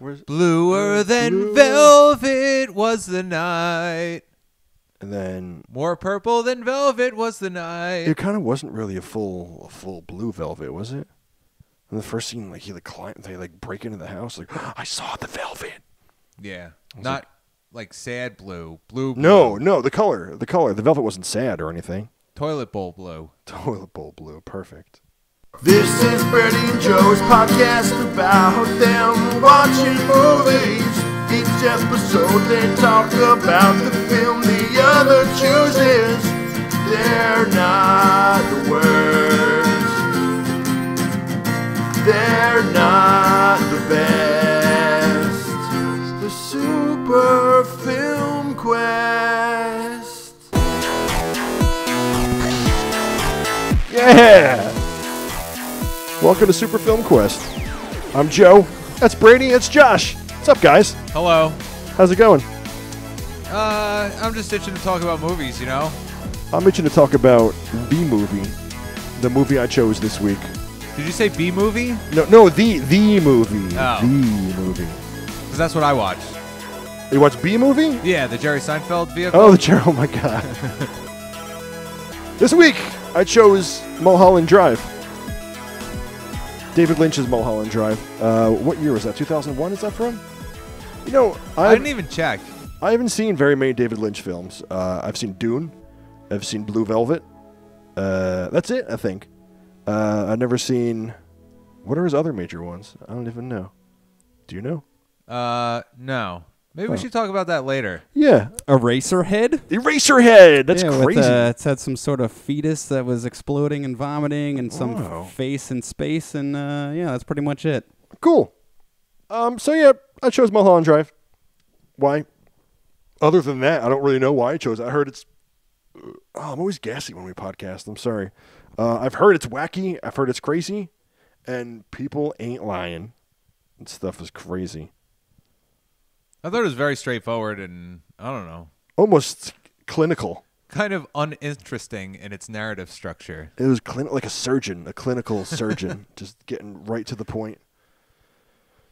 Bluer than velvet was the night. And then more purple than velvet was the night. It kind of wasn't really a full blue velvet, was it? In the first scene, like they break into the house, like I saw the velvet. Yeah, not like sad blue. Blue. No, the color. The velvet wasn't sad or anything. Toilet bowl blue. Toilet bowl blue. Perfect. This is Brady and Joe's podcast about them watching movies. Each episode they talk about the film the other chooses. They're not the worst. They're not the best. The Super Film Quest. Yeah! Welcome to Super Film Quest. I'm Joe. That's Brady. That's Josh. What's up, guys? Hello. How's it going? I'm just itching to talk about movies, you know? I'm itching to talk about B-Movie, the movie I chose this week. Did you say B-Movie? No, the movie. Oh. The movie. Because that's what I watched. You watched B-Movie? Yeah, the Jerry Seinfeld vehicle. Oh my God. This week, I chose Mulholland Drive. David Lynch's Mulholland Drive. What year was that? 2001 is that from? You know, I didn't even check. I haven't seen very many David Lynch films. I've seen Dune. I've seen Blue Velvet. That's it, I think. I've never seen... What are his other major ones? I don't even know. Do you know? No. Maybe we should talk about that later. Yeah. Eraserhead? Eraserhead! That's crazy. It's had some sort of fetus that was exploding and vomiting and some face in space, and yeah, that's pretty much it. Cool. So yeah, I chose Mulholland Drive. Why? Other than that, I don't really know why I chose it. I heard it's... I'm always gassy when we podcast. I'm sorry. I've heard it's wacky. I've heard it's crazy. And people ain't lying. That stuff is crazy. I thought it was very straightforward and, I don't know. Almost clinical. Kind of uninteresting in its narrative structure. It was like a clinical surgeon, just getting right to the point.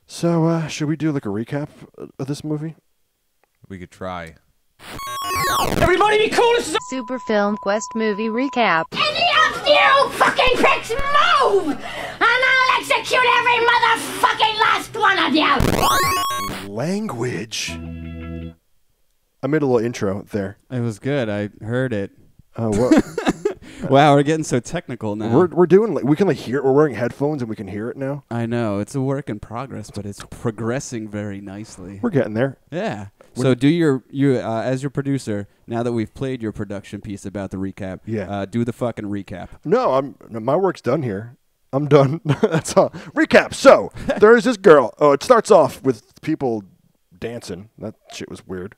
So, should we do like a recap of this movie? We could try. Everybody be cool! This is Super Film Quest movie recap. Any of you fucking pricks move! And I'll execute every motherfucking last one of you! Language. I made a little intro there. It was good. I heard it. What? Wow, we're getting so technical now. We're doing we can hear it. We're wearing headphones and we can hear it now. I know it's a work in progress, but it's progressing very nicely. We're getting there. Yeah. So do your as your producer, now that we've played your production piece about the recap, do the fucking recap. No, my work's done here. I'm done. That's all. Recap. So there's this girl. Oh, it starts off with people dancing. That shit was weird.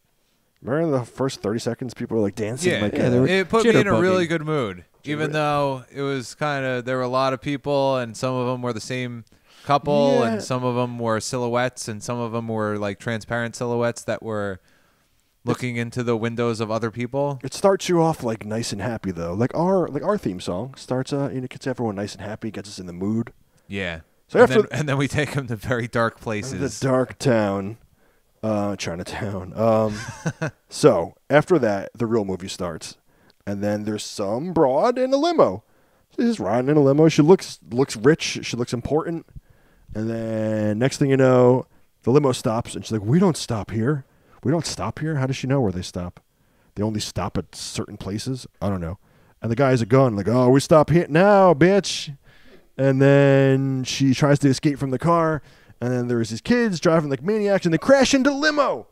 Remember in the first 30 seconds, people were like dancing. Yeah, it put me in a really good mood. Even though it was there were a lot of people, and some of them were the same couple, and some of them were silhouettes, and some of them were like transparent silhouettes that were looking into the windows of other people. It starts you off like nice and happy though, like our theme song starts. It gets everyone nice and happy, gets us in the mood. Yeah. So and then we take them to very dark places. The dark town, Chinatown. So after that, the real movie starts, and then there's some broad in a limo. She's riding in a limo. She looks rich. She looks important. And then next thing you know, the limo stops, and she's like, "We don't stop here. We don't stop here." How does she know where they stop? They only stop at certain places. I don't know. And the guy has a gun, like, "Oh, we stop here now, bitch." And then she tries to escape from the car, and then there's these kids driving like maniacs, and they crash into the limo.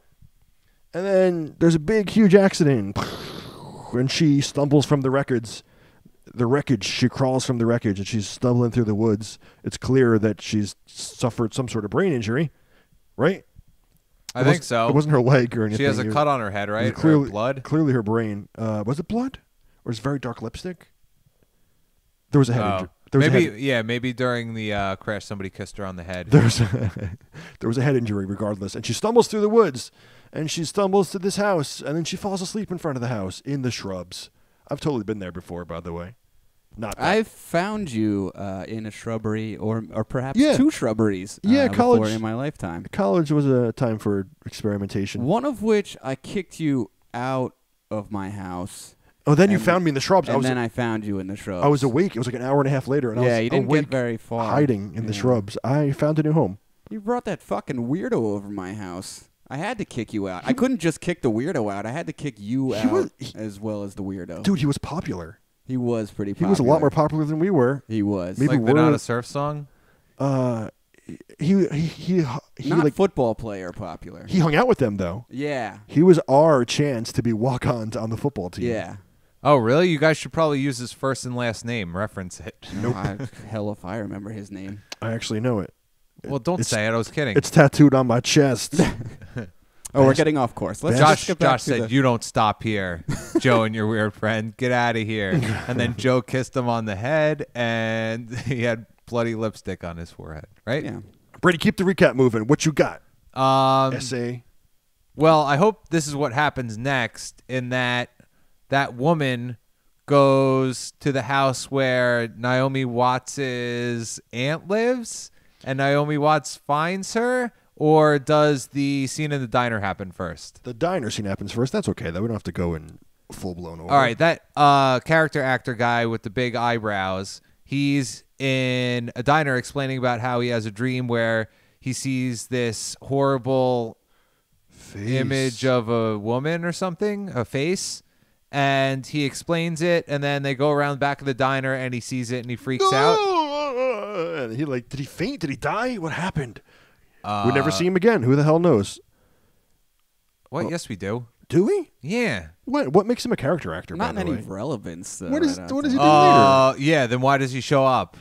And then there's a big, huge accident, and she stumbles from the wreckage. She crawls from the wreckage, and she's stumbling through the woods. It's clear that she's suffered some sort of brain injury, right? I think so. It wasn't her leg or anything. She has a cut on her head, right? Clearly, blood? Clearly her brain. Was it blood? Or was it very dark lipstick? There was a head injury. Maybe during the crash somebody kissed her on the head. There was a head injury regardless. And she stumbles through the woods, and she stumbles to this house, and then she falls asleep in front of the house in the shrubs. I've totally been there before, by the way. Not that. I've found you in a shrubbery or perhaps Yeah. 2 shrubberies college before in my lifetime. College was a time for experimentation. One of which I kicked you out of my house. Oh, then you found me in the shrubs. And then I found you in the shrubs. I was awake. It was like an hour and a half later, and I was you didn't awake, get very far. hiding in the shrubs. I found a new home. You brought that fucking weirdo over my house. I had to kick you out. I couldn't just kick the weirdo out. I had to kick you out as well as the weirdo. Dude, he was popular. He was pretty popular. He was a lot more popular than we were. He was. Maybe like the Not a Surf song? He not like football player popular. He hung out with them though. Yeah. He was our chance to be walk-ons on the football team. Yeah. Oh, really? You guys should probably use his first and last name. Reference it. Nope. Hell if I remember his name. I actually know it. Well, don't say it. I was kidding. It's tattooed on my chest. Oh, we're getting off course. Let's Josh get back to said, "You don't stop here, Joe and your weird friend. Get out of here." And then Joe kissed him on the head, and he had bloody lipstick on his forehead. Right? Yeah. Brady, keep the recap moving. What you got? Essay. Well, I hope this is what happens next. In that woman goes to the house where Naomi Watts' aunt lives, and Naomi Watts finds her. Or does the scene in the diner happen first? The diner scene happens first. That's okay, though. We don't have to go in full-blown over. All right, that character actor guy with the big eyebrows, he's in a diner explaining about how he has a dream where he sees this horrible image of a woman or something, a face, and he explains it, and then they go around the back of the diner, and he sees it, and he freaks out. And he did he faint? Did he die? What happened? We never see him again. Who the hell knows? What? Yes, we do. Do we? Yeah. What makes him a character actor? Not by in the any way? relevance. What does he do later? Yeah. Then why does he show up?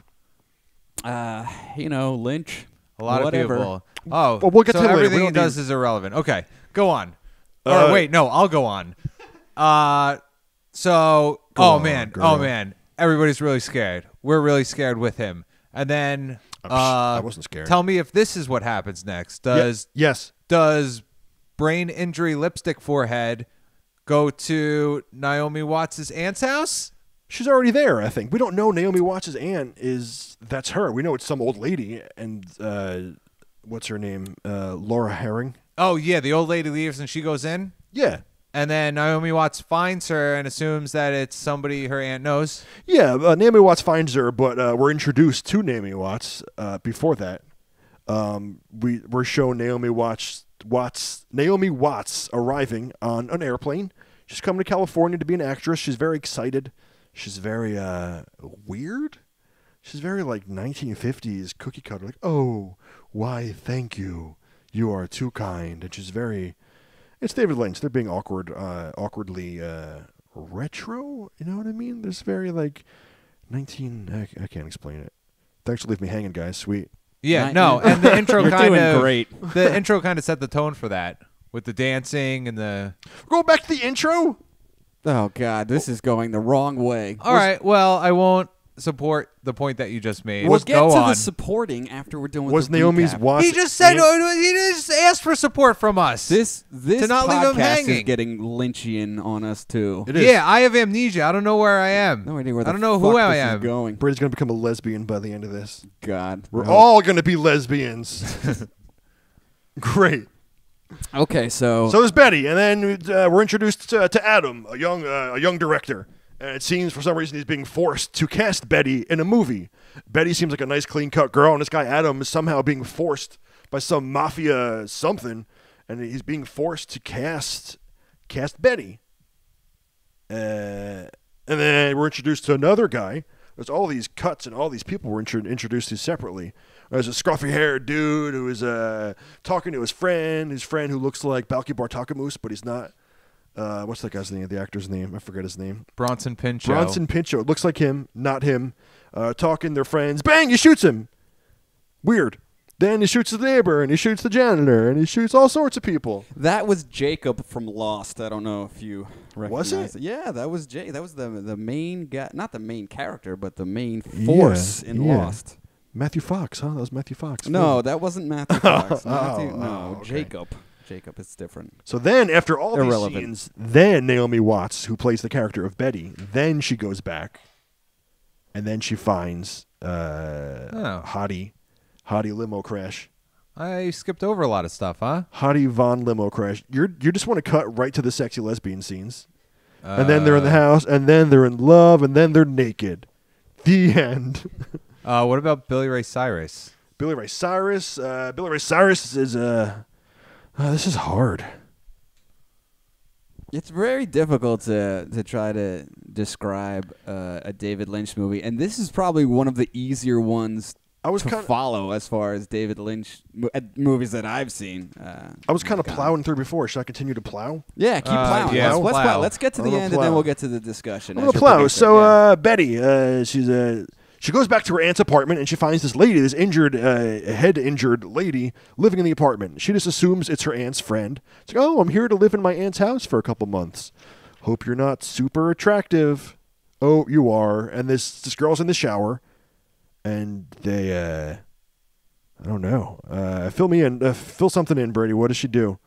Lynch. A lot Whatever. of people. Oh, well, we'll get so to him later. everything We he don't does is irrelevant. Okay, go on. Or wait, no, I'll go on. Man, everybody's really scared. We're really scared with him. And then I wasn't scared. Tell me if this is what happens next. Yes. Does brain injury lipstick forehead go to Naomi Watts' aunt's house? She's already there, I think. We don't know Naomi Watts' aunt that's her. We know it's some old lady, and what's her name? Laura Herring. Oh, yeah, the old lady leaves and she goes in? Yeah. And then Naomi Watts finds her and assumes that it's somebody her aunt knows. Yeah, Naomi Watts finds her, but we're introduced to Naomi Watts before that. We're shown Naomi Watts arriving on an airplane. She's coming to California to be an actress. She's very excited. She's very weird. She's very like 1950s cookie cutter. Like, oh, why, thank you. You are too kind. And she's very... It's David Lynch. They're being awkwardly retro. You know what I mean? There's very like 19... I can't explain it. Thanks for leaving me hanging, guys. Sweet. Yeah, and the intro great. The intro kind of set the tone for that with the dancing and the... Go back to the intro? Oh, God, this is going the wrong way. All right, well, I won't support the point that you just made. We'll get to on. the supporting after we're done with Was the Naomi's recap. Watts... He just said, he just asked for support from us. This to not leave him podcast is hanging. getting Lynchian on us, too. It is. Yeah, I have amnesia. I don't know where I am. No idea where the I don't know fuck who I this am. is going. Brady's going to become a lesbian by the end of this. God. We're all going to be lesbians. Great. Okay, so there's Betty, and then we're introduced to Adam, a young director. And it seems for some reason he's being forced to cast Betty in a movie. Betty seems like a nice, clean-cut girl, and this guy Adam is somehow being forced by some mafia something, and he's being forced to cast Betty. And then we're introduced to another guy. There's all these cuts, and all these people were introduced to separately. There's a scruffy-haired dude who is talking to his friend who looks like Balki Bartakamoose, but he's not. What's that guy's name? The actor's name? I forget his name. Bronson Pinchot. Bronson Pinchot. It looks like him, not him. Talking, their friends. Bang! He shoots him. Weird. Then he shoots the neighbor, and he shoots the janitor, and he shoots all sorts of people. that was Jacob from Lost. I don't know if you recognize Was it? Yeah, that was Jay. That was the main guy, not the main character, but the main force in Lost. Matthew Fox, huh? That was Matthew Fox. No, that wasn't Matthew Fox. Oh, no, okay. Jacob, it's different. So then, after all Irrelevant. these scenes, then Naomi Watts, who plays the character of Betty, then she goes back and then she finds Hottie limo crash. I skipped over a lot of stuff, huh? Hottie Von limo crash. You just want to cut right to the sexy lesbian scenes. And then they're in the house, and then they're in love, and then they're naked. The end. What about Billy Ray Cyrus? Billy Ray Cyrus is this is hard. It's very difficult to try to describe a David Lynch movie, and this is probably one of the easier ones to follow as far as David Lynch movies that I've seen. I was kind of plowing through before. Should I continue to plow? Yeah, keep plowing. Yeah, let's plow. Let's get to the end, and then we'll get to the discussion. I'm gonna plow. So Betty, she goes back to her aunt's apartment, and she finds this lady, this head injured lady, living in the apartment. She just assumes it's her aunt's friend. It's like, oh, I'm here to live in my aunt's house for a couple months. Hope you're not super attractive. Oh, you are. And this girl's in the shower. And they, I don't know. Fill something in, Brady. What does she do?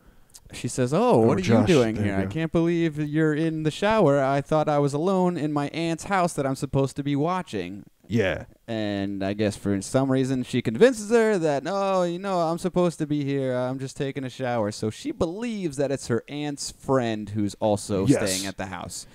She says, what are Josh, you doing there here? you I go. can't believe you're in the shower. I thought I was alone in my aunt's house that I'm supposed to be watching. Yeah. And I guess for some reason she convinces her that, no, I'm supposed to be here. I'm just taking a shower. So she believes that it's her aunt's friend who's also staying at the house.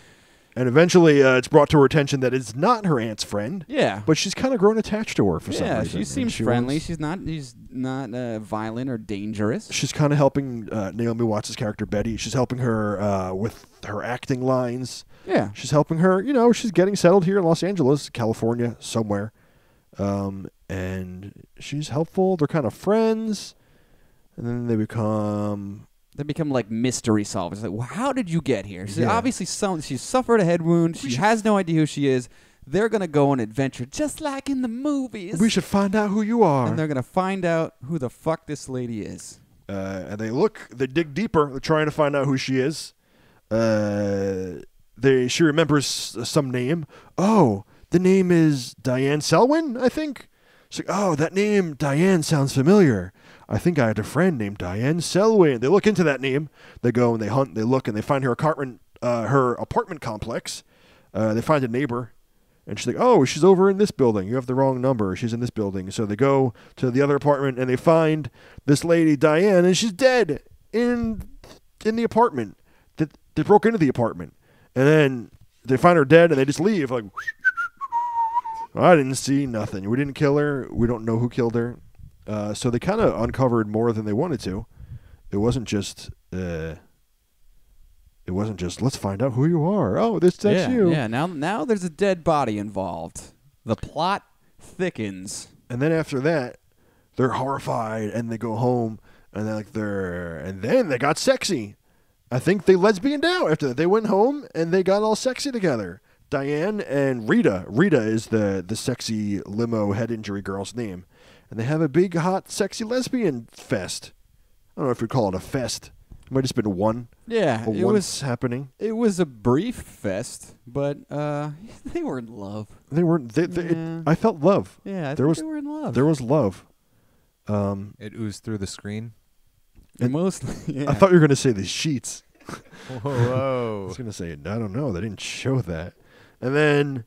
And eventually it's brought to her attention that it's not her aunt's friend. Yeah. But she's kind of grown attached to her for some reason. Yeah, she seems friendly. She's not violent or dangerous. She's kind of helping Naomi Watts' character, Betty. She's helping her with her acting lines. Yeah. She's helping her, she's getting settled here in Los Angeles, California, somewhere. And she's helpful. They're kind of friends. And then they become like mystery solvers. Like, well, how did you get here? Obviously, she suffered a head wound. She has no idea who she is. They're going to go on an adventure just like in the movies. We should find out who you are. And they're going to find out who the fuck this lady is. And they dig deeper. They're trying to find out who she is. She remembers some name. Oh, the name is Diane Selwyn, I think. She's like, oh, that name, Diane, sounds familiar. I think I had a friend named Diane Selwyn. They look into that name. They go and they hunt. They look and they find her apartment complex. They find a neighbor. And she's like, oh, she's over in this building. You have the wrong number. She's in this building. So they go to the other apartment and they find this lady, Diane, and she's dead in the apartment. They broke into the apartment. And then they find her dead and they just leave. Like, I didn't see nothing. We didn't kill her. We don't know who killed her. So they kind of uncovered more than they wanted to. It wasn't just let's find out who you are. Oh, that's you. Yeah. Now there's a dead body involved. The plot thickens. And then after that, they're horrified and they go home and then they got sexy. I think they lesbianed out after that. They went home and they got all sexy together. Diane and Rita. Rita is the sexy limo head injury girl's name. And they have a big, hot, sexy lesbian fest. I don't know if you'd call it a fest. It might have just been one. Yeah. It was happening. It was a brief fest, but they were in love. They were. I felt love. Yeah, they were in love. There was love. It oozed through the screen. And mostly, yeah. I thought you were going to say the sheets. Whoa. I was going to say, I don't know. They didn't show that. And then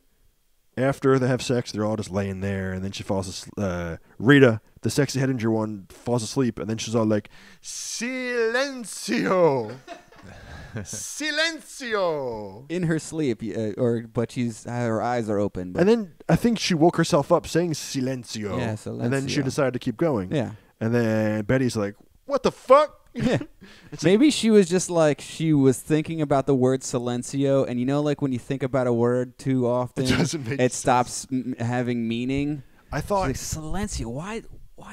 after they have sex, they're all just laying there. And then she falls asleep. Rita, the sexy head injured one, falls asleep. And then she's all like, Silencio. Silencio. In her sleep, but her eyes are open. But And then I think she woke herself up saying Silencio. Yeah, Silencio. And then she decided to keep going. Yeah. And then Betty's like, what the fuck? Yeah. Maybe she was just like, she was thinking about the word silencio, and like when you think about a word too often, it stops having meaning. I thought like, silencio. Why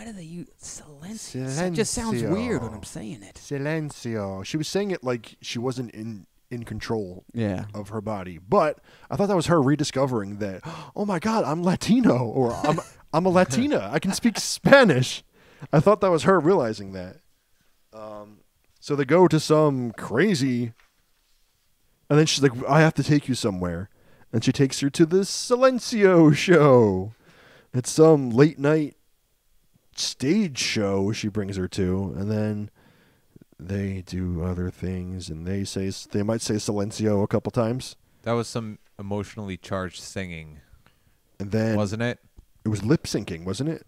do they use silencio? It just sounds weird when I'm saying it. Silencio. She was saying it like she wasn't in control of her body. But I thought that was her rediscovering that, oh my God, I'm Latino, or I'm a Latina. I can speak Spanish. I thought that was her realizing that. So they go to some crazy, and then she's like, I have to take you somewhere. And she takes her to the Silencio show. It's some late night stage show she brings her to, and then they do other things, and they might say Silencio a couple times. That was some emotionally charged singing. And then wasn't it? It was lip syncing, wasn't it?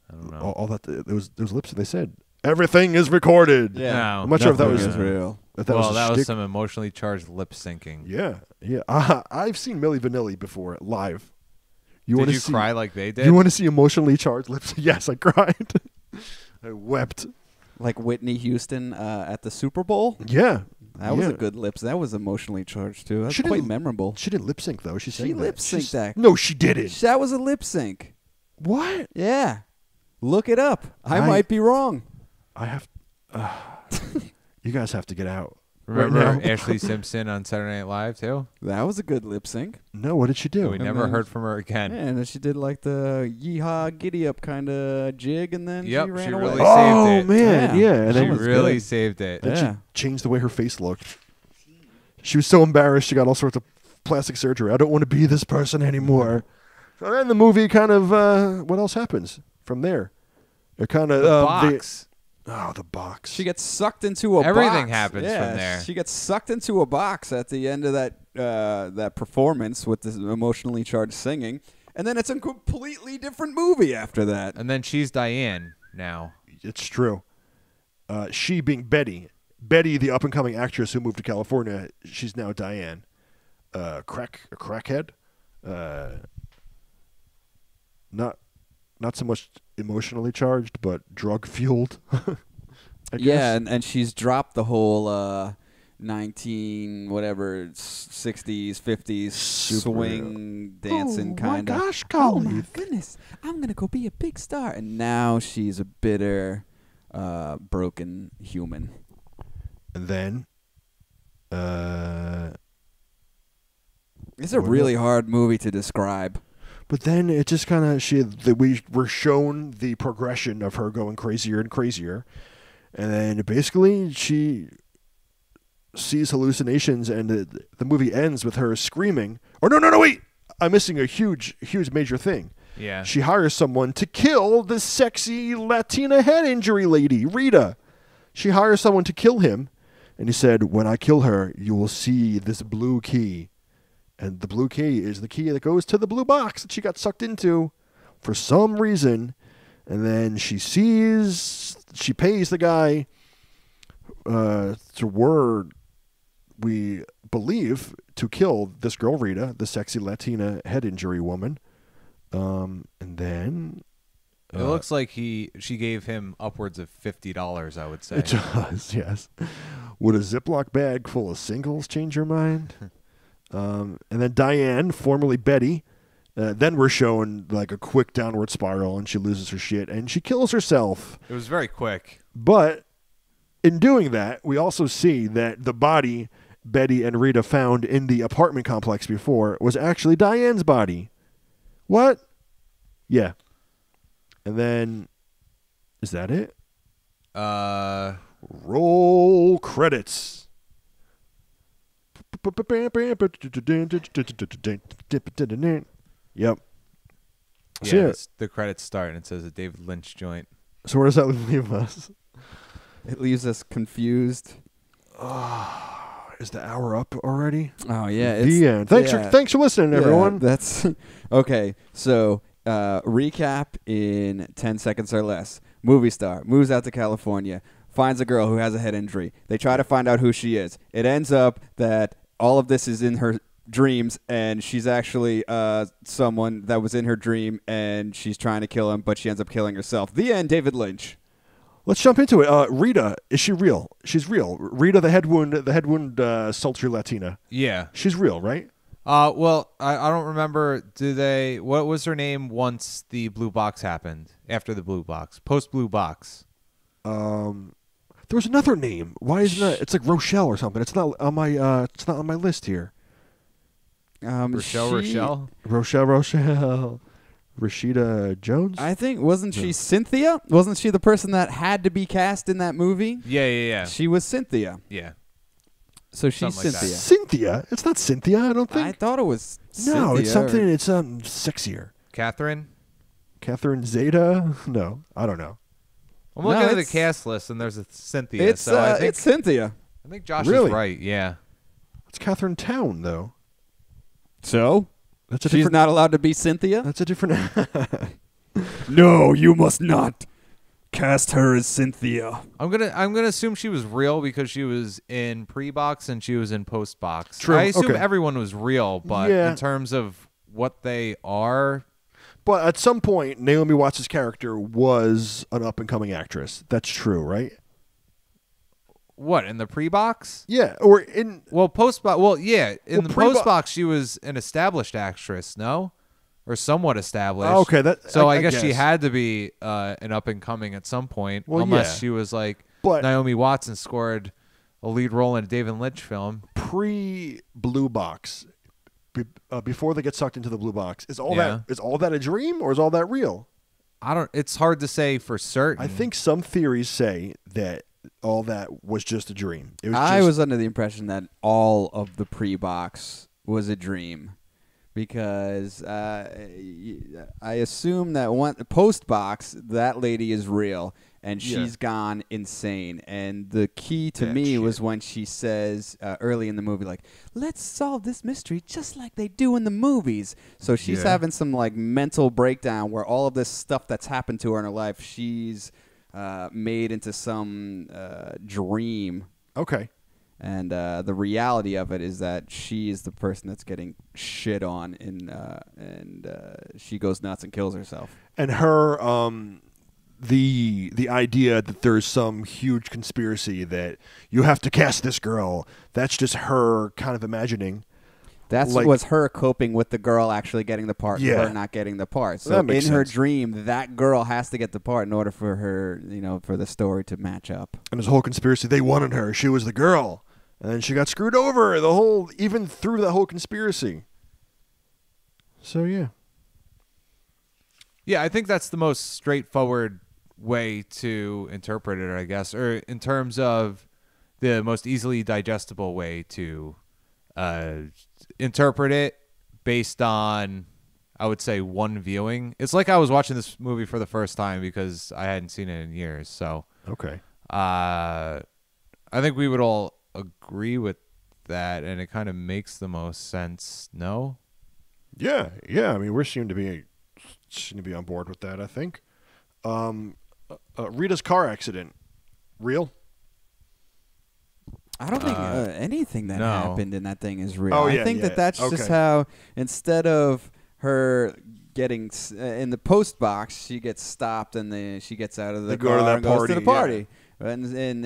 I don't know. All that it was lip sync. They said everything is recorded. Yeah. No, I'm not sure if that was real. If that well, was a that was shtick. some emotionally charged lip syncing. Yeah. I've seen Milli Vanilli before live. Did wanna you see, cry like they did? You want to see emotionally charged lips? Yes, I cried. I wept. Like Whitney Houston at the Super Bowl. Yeah. That was a good lips. That was emotionally charged too. That's She quite didn't- memorable. She didn't lip sync though. She She lip synced that. No, she didn't. That was a lip sync. What? Yeah. Look it up. I might be wrong. I have. You guys have to get out. Remember right now. Ashley Simpson on Saturday Night Live too? That was a good lip sync. No, what did she do? We never heard from her again. Yeah, and then she did like the yeehaw giddy up kind of jig, and then Yep, she ran she away. really Oh saved it. man, yeah. And She then really saved it. Then Yeah. she changed the way her face looked. She was so embarrassed. She got all sorts of plastic surgery. I don't want to be this person anymore. So then the movie kind of. What else happens from there? It kind of The box. the box. She gets sucked into a Everything box. happens Yeah, from there. She gets sucked into a box at the end of that performance with this emotionally charged singing, and then it's a completely different movie after that. And then she's Diane now. It's true. She being Betty. Betty, the up-and-coming actress who moved to California, she's now Diane. A crackhead. Not so much emotionally charged, but drug-fueled. I guess. Yeah, and she's dropped the whole 60s, 50s swing dancing kind of. Oh my gosh, Oh golly. my goodness, I'm gonna go be a big star, and now she's a bitter, broken human. And then, It's a really hard movie to describe. but then it just kind of we were shown the progression of her going crazier and crazier, and then basically she sees hallucinations, and the movie ends with her screaming. Or no, wait! I'm missing a huge major thing. Yeah. She hires someone to kill this sexy Latina head injury lady, Rita. She hires someone to kill him, and he said, "When I kill her, you will see this blue key." And the blue key is the key that goes to the blue box that she got sucked into for some reason. And then she pays the guy we believe, to kill this girl, Rita, the sexy Latina head injury woman. And then... It looks like she gave him upwards of $50, I would say. It does, yes. Would a Ziploc bag full of singles change your mind? And then Diane, formerly Betty, then we're shown like a quick downward spiral, and she loses her shit, and she kills herself. It was very quick. But in doing that, we also see that the body Betty and Rita found in the apartment complex before was actually Diane's body. What? Yeah. And then, is that it? Roll credits. Yep. So, Yeah, the credits start and it says a David Lynch joint. So where does that leave us? It leaves us confused. Is the hour up already? Oh yeah, The end. Thanks for listening, everyone. That's okay. So recap in 10 seconds or less. Movie star moves out to California, finds a girl who has a head injury. They try to find out who she is. It ends up that all of this is in her dreams, and she's actually someone that was in her dream, and she's trying to kill him, but she ends up killing herself. The end. David Lynch. Let's jump into it. Rita, is she real? She's real. Rita, the head wound sultry Latina. Yeah. She's real, right? Well, I don't remember. What was her name once the blue box happened? After the blue box, post blue box. There was another name. Why isn't that? It's like Rochelle or something. It's not on my. It's not on my list here. Rochelle. Rashida Jones. I think wasn't she Cynthia? Wasn't she the person that had to be cast in that movie? Yeah. She was Cynthia. Yeah. So she's Something like that. Cynthia. Cynthia. It's not Cynthia. I don't think. I thought it was No, it's Cynthia something. It's sexier. Catherine. Catherine Zeta. No, I don't know. I'm looking at the it's- cast list and there's a Cynthia. It's so I think it's Cynthia. I think Josh Really? is right. Yeah. It's Catherine Town though. So She's not allowed to be Cynthia? That's a different... No, you must not cast her as Cynthia. I'm gonna assume she was real because she was in pre-box and she was in post-box. True. I assume Okay. everyone was real, but in terms of what they are... But at some point, Naomi Watts' character was an up-and-coming actress. That's true, right? What, in the pre-box? Yeah, or in... Well, post-box... Well, yeah. In the pre-box- post-box, she was an established actress, no? Or somewhat established. Oh, okay, so I guess she had to be an up-and-coming at some point, unless she was like Naomi Watts and scored a lead role in a David Lynch film. Pre-Blue Box, before they get sucked into the Blue Box, is all that a dream or is all that real? It's hard to say for certain. I think some theories say that all that was just a dream. I was under the impression that all of the pre-box was a dream. Because I assume that post-box, that lady is real, and she's gone insane. And the key to me was when she says early in the movie, like, let's solve this mystery just like they do in the movies. So she's having some like mental breakdown where all of this stuff that's happened to her in her life, she's made into some dream. Okay. And the reality of it is that she is the person that's getting shit on, and she goes nuts and kills herself. And her, the idea that there's some huge conspiracy that you have to cast this girl, that's just her kind of imagining. That was her coping with the girl actually getting the part, and her not getting the part. So in her dream, that girl has to get the part in order for her, for the story to match up. And this whole conspiracy, they wanted her. She was the girl. And then she got screwed over even through the whole conspiracy. So, yeah. Yeah, I think that's the most straightforward way to interpret it, I guess, or in terms of the most easily digestible way to interpret it based on, I would say, one viewing. It's like I was watching this movie for the first time because I hadn't seen it in years. So, okay. I think we would all agree with that, and it kind of makes the most sense. No? Yeah. I mean, we seem to be on board with that. I think. Rita's car accident, real? I don't think anything that happened in that thing is real. Oh, yeah, I think that's just how instead of her getting in the post box, she gets stopped and then she gets out of the car and goes to the party. Yeah. And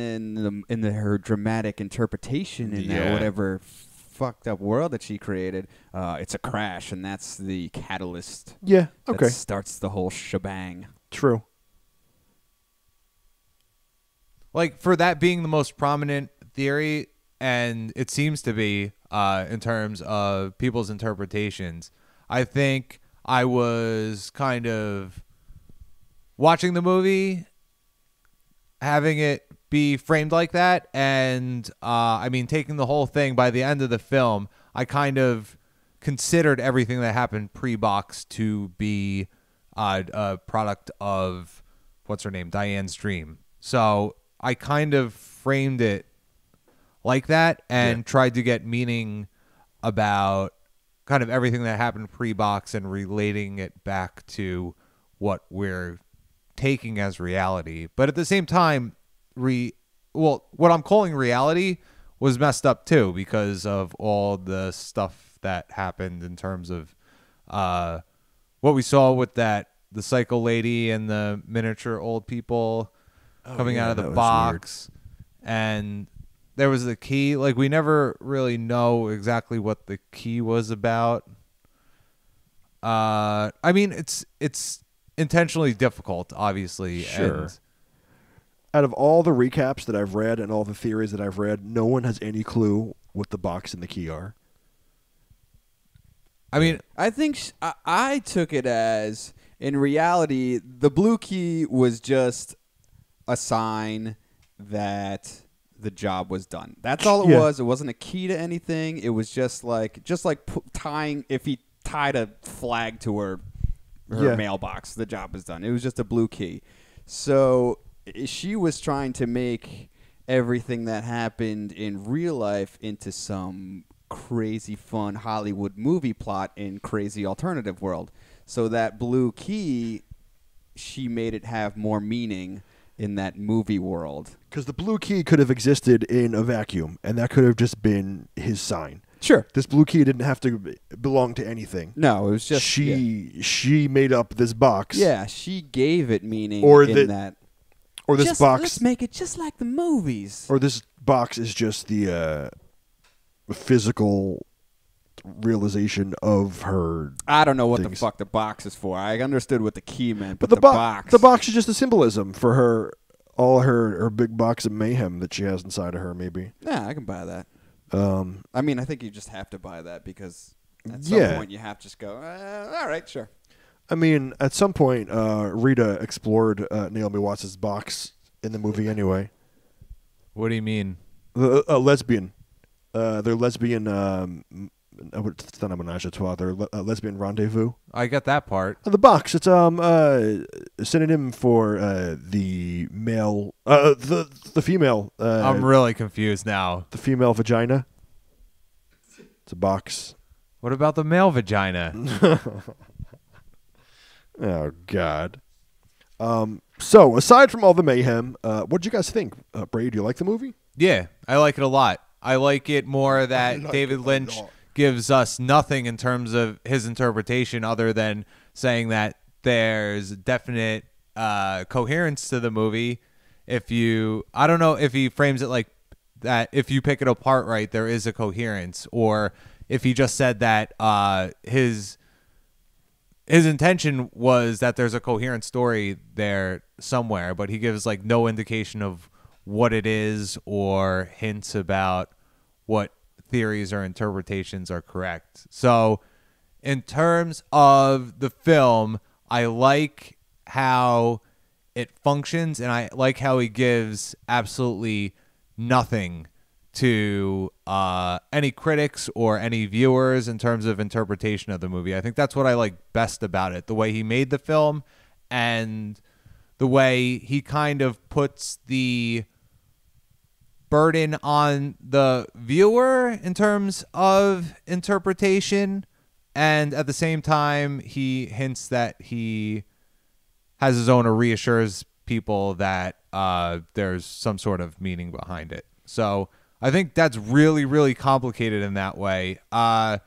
in her dramatic interpretation in that whatever fucked up world that she created, it's a crash, and that's the catalyst. Yeah, okay. That starts the whole shebang. True. Like, for that being the most prominent theory, and it seems to be in terms of people's interpretations, I think I was kind of watching the movie, having it be framed like that, and I mean, taking the whole thing, by the end of the film, I kind of considered everything that happened pre-box to be a product of, what's her name, Diane's dream. So I kind of framed it like that and tried to get meaning about kind of everything that happened pre-box and relating it back to what we're taking as reality. But at the same time, what I'm calling reality was messed up too because of all the stuff that happened in terms of what we saw with the psycho lady and the miniature old people coming out of the box. And there was the key. Like, we never really know exactly what the key was about. I mean, it's intentionally difficult, obviously. Sure. And out of all the recaps that I've read and all the theories that I've read, no one has any clue what the box and the key are. I mean, I think I took it as, in reality, the blue key was just a sign that the job was done. That's all it was. It wasn't a key to anything. It was just like tying, if he tied a flag to her mailbox, the job was done. It was just a blue key. So she was trying to make everything that happened in real life into some crazy fun Hollywood movie plot in crazy alternative world. So that blue key, she made it have more meaning in that movie world. Because the blue key could have existed in a vacuum, and that could have just been his sign. Sure. This blue key didn't have to belong to anything. No, it was just she made up this box. Yeah, she gave it meaning that. Or this box. Let's make it just like the movies. Or this box is just the physical realization of her. I don't know what things. the fuck the box is for. I understood what the key meant, but the box. The box is just a symbolism for her, all her big box of mayhem that she has inside of her. Maybe. Yeah, I can buy that. I mean, I think you just have to buy that because at some point you have to just go, all right, sure. I mean, at some point, Rita explored Naomi Watts' box in the movie anyway. What do you mean? A lesbian. They're lesbian. It's not a menage a trois. They're a lesbian rendezvous. I got that part. The box. It's a synonym for the male. The female. I'm really confused now. The female vagina. It's a box. What about the male vagina? Oh God. So aside from all the mayhem, what did you guys think? Brady, do you like the movie? Yeah, I like it a lot. I like it more that David Lynch gives us nothing in terms of his interpretation other than saying that there's definite coherence to the movie. I don't know if he frames it like that. If you pick it apart right, there is a coherence, or if he just said that his intention was that there's a coherent story there somewhere, but he gives like no indication of what it is or hints about what theories or interpretations are correct. So in terms of the film, I like how it functions, and I like how he gives absolutely nothing to any critics or any viewers in terms of interpretation of the movie. I think that's what I like best about it, the way he made the film and the way he kind of puts the burden on the viewer in terms of interpretation, and at the same time he hints that he has his own or reassures people that there's some sort of meaning behind it. So I think that's really, really complicated in that way. I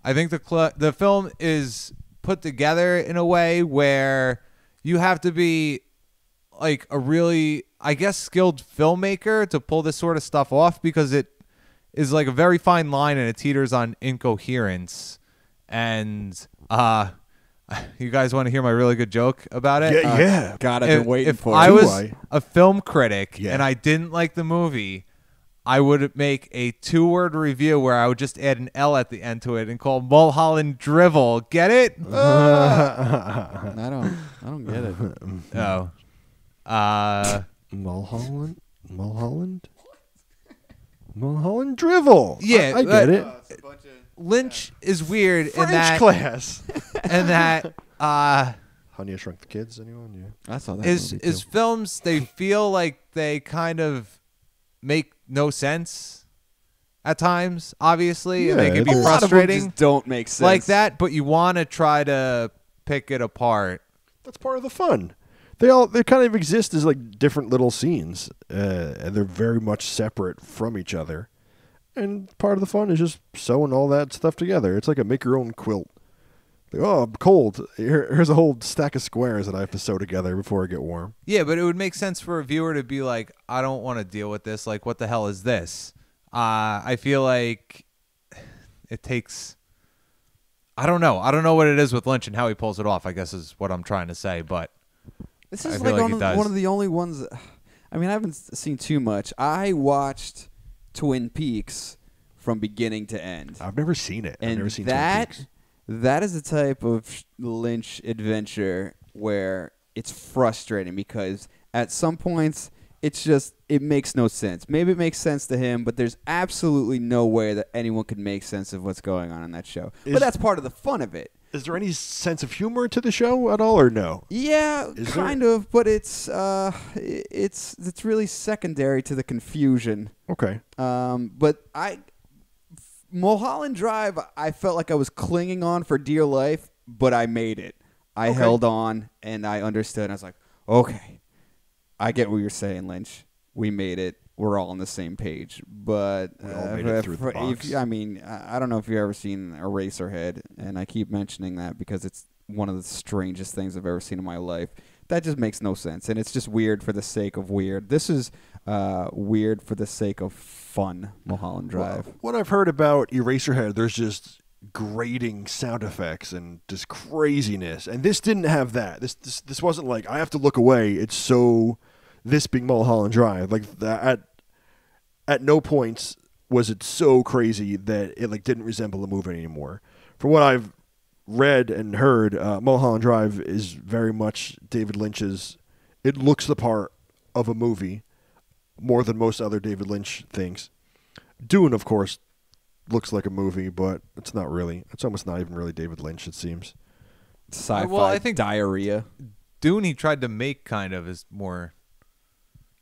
think the film is put together in a way where you have to be like a really, I guess, skilled filmmaker to pull this sort of stuff off, because it is like a very fine line and it teeters on incoherence. And you guys want to hear my really good joke about it? Yeah. God, I've been waiting for it. If I was a film critic and I didn't like the movie, I would make a 2-word review where I would just add an L at the end to it and call Mulholland Drivel. Get it? I don't get it. Oh. Mulholland Drivel. Yeah, I get it. Lynch is weird French in that class. and that Honey, I Shrunk the Kids. Anyone? Yeah. I saw that. his films, they feel like they kind of make no sense at times, obviously, and they can be a lot of them frustrating. just don't make sense Like that, but you want to try to pick it apart. That's part of the fun. They kind of exist as like different little scenes, and they're very much separate from each other. And part of the fun is just sewing all that stuff together. It's like a make your own quilt. Like, oh, I'm cold. Here's a whole stack of squares that I have to sew together before I get warm. Yeah, but it would make sense for a viewer to be like, I don't want to deal with this. Like, what the hell is this? I feel like it takes... I don't know. I don't know what it is with Lynch and how he pulls it off, I guess is what I'm trying to say, but this is I feel like it one of the only ones... I mean, I haven't seen too much. I watched Twin Peaks from beginning to end. I've never seen it. I've never seen Twin Peaks. That is the type of Lynch adventure where it's frustrating because at some points it makes no sense. Maybe it makes sense to him, but there's absolutely no way that anyone could make sense of what's going on in that show. But that's part of the fun of it. Is there any sense of humor to the show at all, or no? Yeah, kind of, but it's really secondary to the confusion. Okay. But Mulholland Drive, I felt like I was clinging on for dear life, but I made it. I held on, and I understood. I was like, okay, I get what you're saying, Lynch. We made it. We're all on the same page. But we all made it through the box. I don't know if you've ever seen Eraserhead, and I keep mentioning that because it's one of the strangest things I've ever seen in my life. That just makes no sense, and it's just weird for the sake of weird. This is weird for the sake of fun, Mulholland Drive. Well, what I've heard about Eraserhead, there's just grating sound effects and just craziness, and this didn't have that. This wasn't like I have to look away. It's so this being Mulholland Drive, like that. At no points was it so crazy that it like didn't resemble a movie anymore. From what I've read and heard, Mulholland Drive is very much David Lynch's. It looks the part of a movie more than most other David Lynch things. Dune, of course, looks like a movie, but it's not really. It's almost not even really David Lynch, it seems. Sci-fi I think diarrhea. Dune he tried to make kind of is more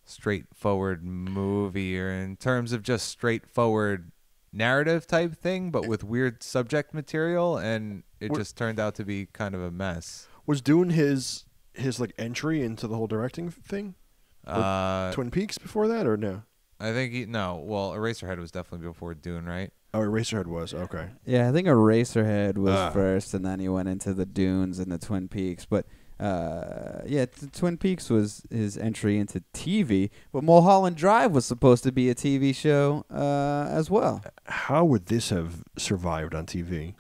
straightforward movie, or in terms of just straightforward narrative type thing, but with weird subject material, and it just turned out to be kind of a mess. Was Dune his like entry into the whole directing thing? Twin Peaks before that, or no? I think well, Eraserhead was definitely before Dune, right? Oh, Eraserhead was, okay. Yeah, I think Eraserhead was first, and then he went into the Dunes and the Twin Peaks. But Twin Peaks was his entry into TV. But Mulholland Drive was supposed to be a TV show as well. How would this have survived on TV?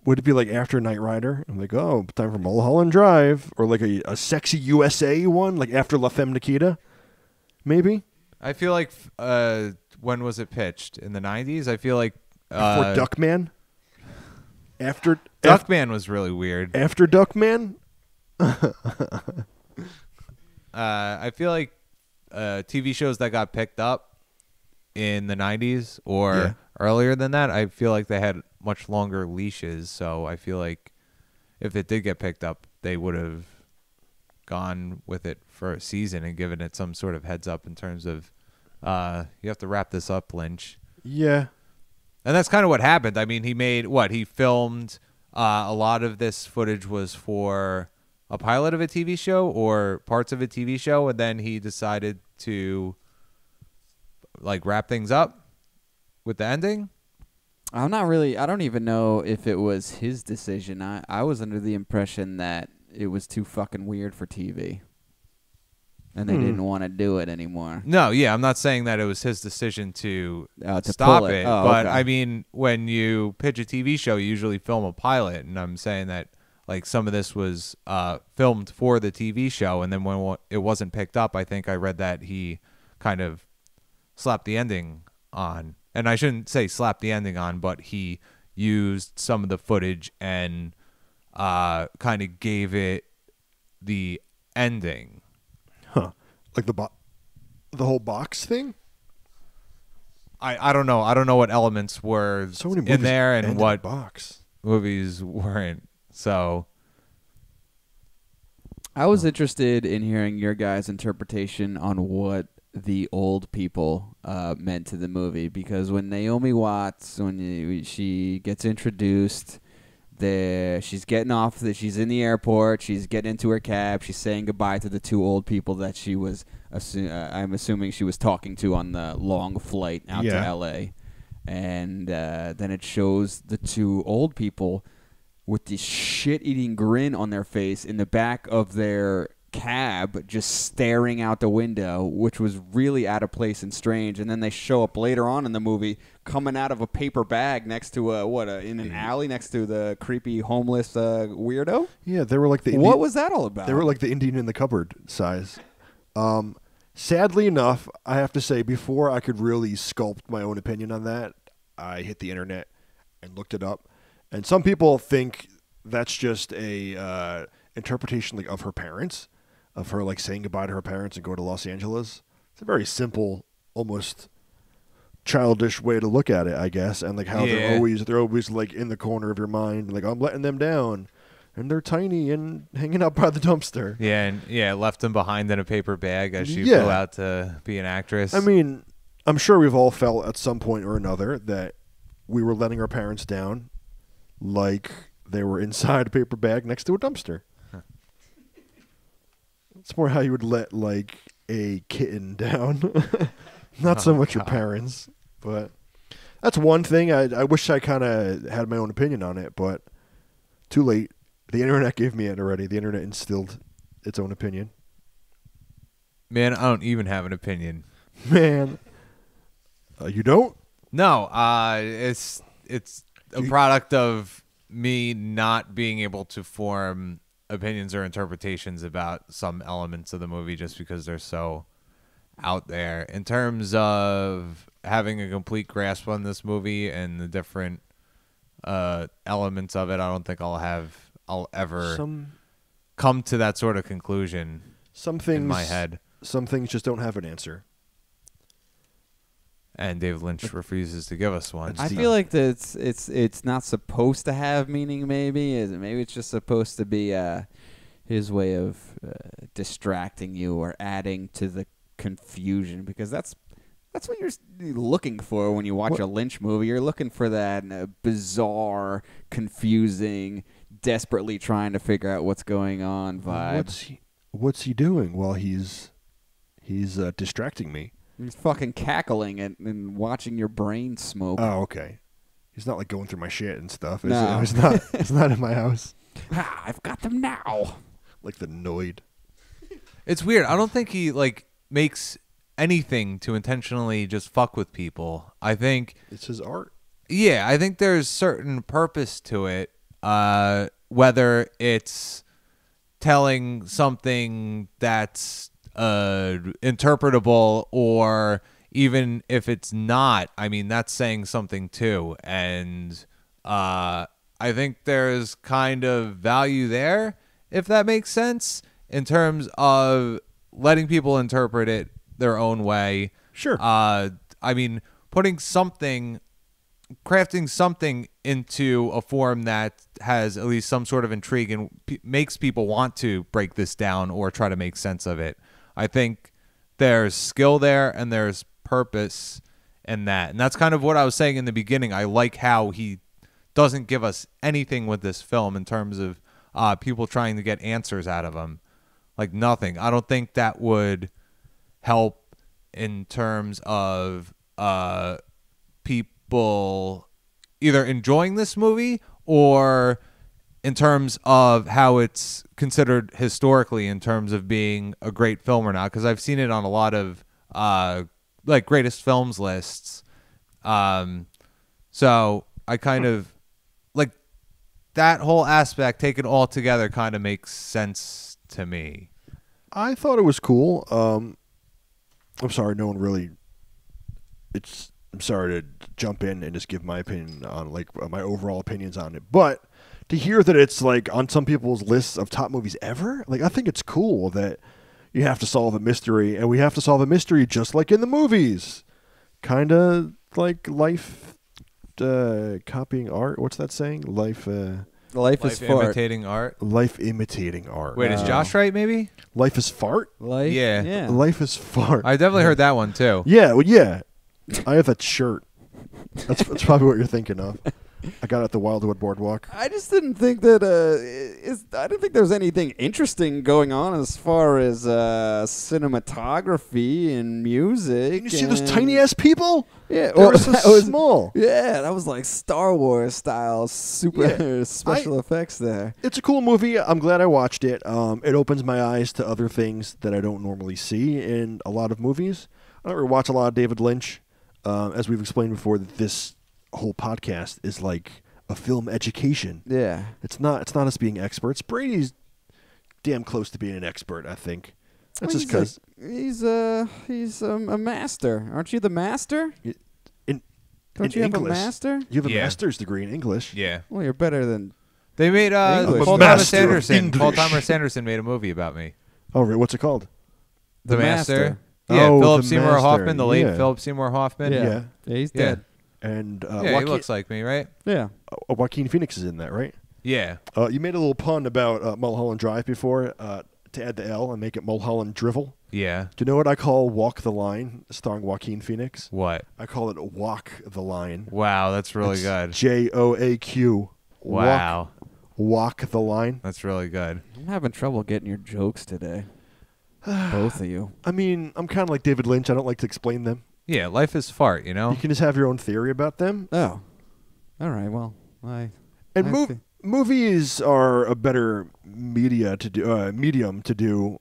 Would it be like after Knight Rider? I'm like, oh, time for Mulholland Drive. Or like a Sexy USA one, like after La Femme Nikita? Maybe? I feel like, when was it pitched? In the 90s? I feel like... Before Duckman? After... Duckman was really weird. After Duckman? I feel like TV shows that got picked up in the 90s or earlier than that, I feel like they had much longer leashes. So I feel like if it did get picked up, they would have gone with it for a season and given it some sort of heads up in terms of you have to wrap this up, Lynch. Yeah. And that's kind of what happened. I mean, he filmed a lot of this footage was for a pilot of a TV show or parts of a TV show, and then he decided to like wrap things up with the ending. I don't even know if it was his decision. I was under the impression that it was too fucking weird for TV. And they didn't want to do it anymore. No, yeah, I'm not saying that it was his decision to stop it. But, I mean, when you pitch a TV show, you usually film a pilot. And I'm saying that, like, some of this was filmed for the TV show. And then when it wasn't picked up, I think I read that he kind of slapped the ending on. And I shouldn't say slapped the ending on, but he used some of the footage and kind of gave it the ending. Huh. Like the whole box thing? I don't know. I don't know what elements were in there and what movies weren't. So I was interested in hearing your guys' interpretation on what the old people meant to the movie, because when Naomi Watts, she gets introduced, she's getting off. She's in the airport. She's getting into her cab. She's saying goodbye to the two old people that she was. I'm assuming she was talking to on the long flight out to L.A. And then it shows the two old people with this shit-eating grin on their face in the back of their cab, just staring out the window, which was really out of place and strange. And then they show up later on in the movie coming out of a paper bag next to in an alley next to the creepy homeless weirdo. Yeah, they were like the what was that all about? They were like the Indian in the cupboard size. Sadly enough, I have to say, before I could really sculpt my own opinion on that, I hit the internet and looked it up. And some people think that's just a interpretation like of her parents, of her like saying goodbye to her parents and go to Los Angeles. It's a very simple, almost childish way to look at it, I guess. And like how they're always like in the corner of your mind, like I'm letting them down, and they're tiny and hanging out by the dumpster. Yeah, and left them behind in a paper bag as she flew out to be an actress. I mean, I'm sure we've all felt at some point or another that we were letting our parents down like they were inside a paper bag next to a dumpster. It's more how you would let, like, a kitten down. Not so much your parents. But that's one thing. I wish I kind of had my own opinion on it, but too late. The internet gave me it already. The internet instilled its own opinion. Man, I don't even have an opinion. Man. You don't? No, it's a product of me not being able to form opinions or interpretations about some elements of the movie just because they're so out there. In terms of having a complete grasp on this movie and the different elements of it, I don't think I'll ever come to that sort of conclusion in my head. Some things just don't have an answer. And David Lynch refuses to give us one. I feel like that it's not supposed to have meaning. Maybe it's just supposed to be his way of distracting you or adding to the confusion, because that's what you're looking for when you watch a Lynch movie. You're looking for that bizarre, confusing, desperately trying to figure out what's going on vibe. What's he doing while he's distracting me? He's fucking cackling and watching your brain smoke. Oh, okay. He's not like going through my shit and stuff. No. It's not in my house. I've got them now. Like the Noid. It's weird. I don't think he like makes anything to intentionally just fuck with people. I think it's his art. Yeah, I think there's certain purpose to it. Whether it's telling something that's interpretable, or even if it's not, I mean, that's saying something too. And I think there's kind of value there, if that makes sense, in terms of letting people interpret it their own way. Sure. I mean, crafting something into a form that has at least some sort of intrigue and makes people want to break this down or try to make sense of it. I think there's skill there and there's purpose in that. And that's kind of what I was saying in the beginning. I like how he doesn't give us anything with this film in terms of people trying to get answers out of him. Like nothing. I don't think that would help in terms of people either enjoying this movie or in terms of how it's considered historically in terms of being a great film or not, because I've seen it on a lot of like greatest films lists. So I kind of like that whole aspect taken all together kind of makes sense to me. I thought it was cool. I'm sorry, no one really. I'm sorry to jump in and just give my opinion on like my overall opinions on it, but to hear that it's like on some people's lists of top movies ever, like I think it's cool that you have to solve a mystery, and we have to solve a mystery just like in the movies, kind of like life copying art. What's that saying? Life is fart. Imitating art. Life imitating art. Wait, is Josh right? Maybe life is fart. Yeah. Life is fart. I definitely heard that one too. Yeah, well, yeah. I have that shirt. That's probably what you're thinking of. I got it at the Wildwood Boardwalk. I just didn't think that I didn't think there was anything interesting going on as far as cinematography and music. Did you see those tiny ass people? Yeah, they were so small. Yeah, that was like Star Wars style super special effects there. It's a cool movie. I'm glad I watched it. It opens my eyes to other things that I don't normally see in a lot of movies. I don't really watch a lot of David Lynch. As we've explained before, that this whole podcast is like a film education. Yeah. It's not us being experts. Brady's damn close to being an expert, I think. That's just because he's a master. Aren't you the master? Don't you have a master? You have a master's degree in English. Yeah. Well, you're better than they made Paul Thomas Anderson. Paul Thomas Anderson made a movie about me. Oh, really? What's it called? The Master. Yeah, Philip Seymour Hoffman, the late Philip Seymour Hoffman. Yeah, he's dead. And he looks like me, right? Yeah. Joaquin Phoenix is in that, right? Yeah. You made a little pun about Mulholland Drive before to add the L and make it Mulholland Drivel. Yeah. Do you know what I call Walk the Line, starring Joaquin Phoenix? What? I call it Walk the Line. Wow, that's really good. JOAQ. Wow. Walk the Line. That's really good. I'm having trouble getting your jokes today. Both of you. I mean, I'm kind of like David Lynch. I don't like to explain them. Yeah, life is fart, you know? You can just have your own theory about them. Oh. All right, well, movies are a better medium to do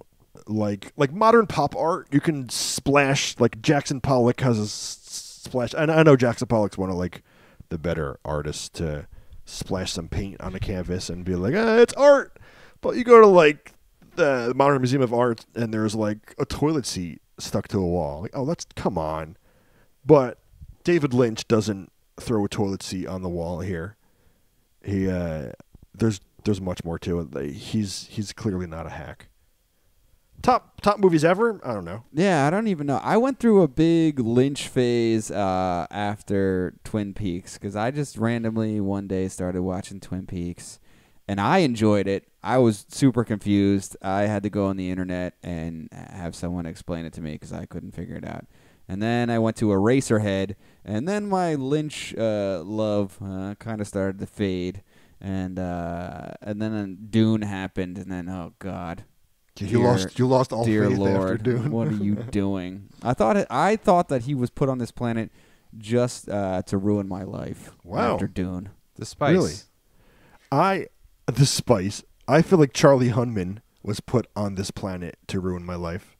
like modern pop art. You can splash, like Jackson Pollock has a splash. And I know Jackson Pollock's one of like the better artists to splash some paint on a canvas and be like, it's art. But you go to like the Modern Museum of Art and there's like a toilet seat stuck to a wall. Like, oh, come on. But David Lynch doesn't throw a toilet seat on the wall here. He there's much more to it. He's clearly not a hack. Top movies ever? I don't know. Yeah, I don't even know. I went through a big Lynch phase after Twin Peaks because I just randomly one day started watching Twin Peaks, and I enjoyed it. I was super confused. I had to go on the internet and have someone explain it to me because I couldn't figure it out. And then I went to Eraserhead, and then my Lynch love kind of started to fade, and then Dune happened, and then oh god. You lost all dear faith Lord, after Dune. What are you doing? I thought that he was put on this planet just to ruin my life. Wow. After Dune, The Spice. Really? The Spice. I feel like Charlie Hunman was put on this planet to ruin my life.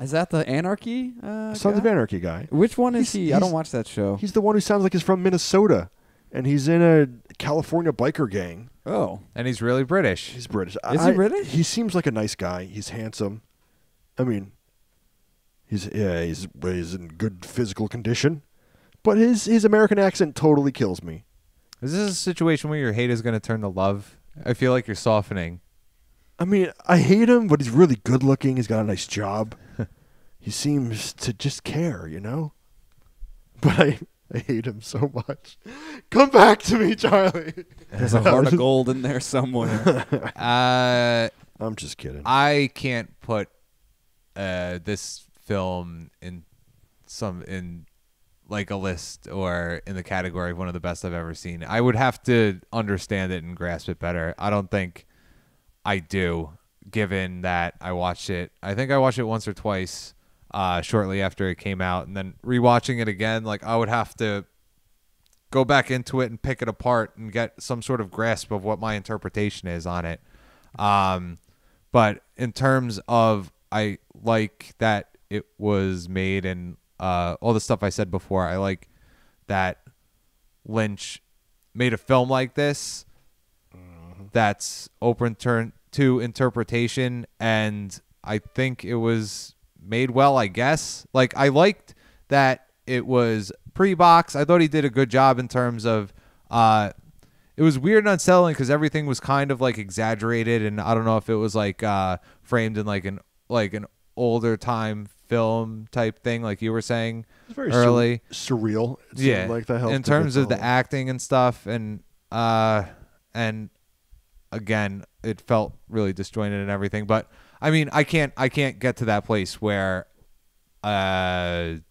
is that the Anarchy? Sons guy? of Anarchy guy. Which one is he? I don't watch that show. He's the one who sounds like he's from Minnesota, and he's in a California biker gang. Oh, And he's really British. He's British. Is he British? He seems like a nice guy. He's handsome. I mean, he's in good physical condition, but his American accent totally kills me. Is this a situation where your hate is going to turn to love? I feel like you're softening. I mean, I hate him, but he's really good looking. He's got a nice job. He seems to just care, you know? But I hate him so much. Come back to me, Charlie. there's a heart of gold in there somewhere. I'm just kidding. I can't put this film in like a list or in the category of one of the best I've ever seen. I would have to understand it and grasp it better. I don't think I do, given that I watched it. I think I watched it once or twice shortly after it came out, and then rewatching it again, like I would have to go back into it and pick it apart and get some sort of grasp of what my interpretation is on it. But in terms of, I like that it was made and all the stuff I said before. I like that Lynch made a film like this that's open to interpretation, and I think it was made well, I guess. Like, I liked that it was pre-box. I thought he did a good job in terms of it was weird and unsettling because everything was kind of like exaggerated, and I don't know if it was like framed in like an older time film type thing, like you were saying very early. Surreal. It Yeah, seemed like that helped in terms of the acting and stuff, and again, it felt really disjointed and everything. But I mean, I can't get to that place where that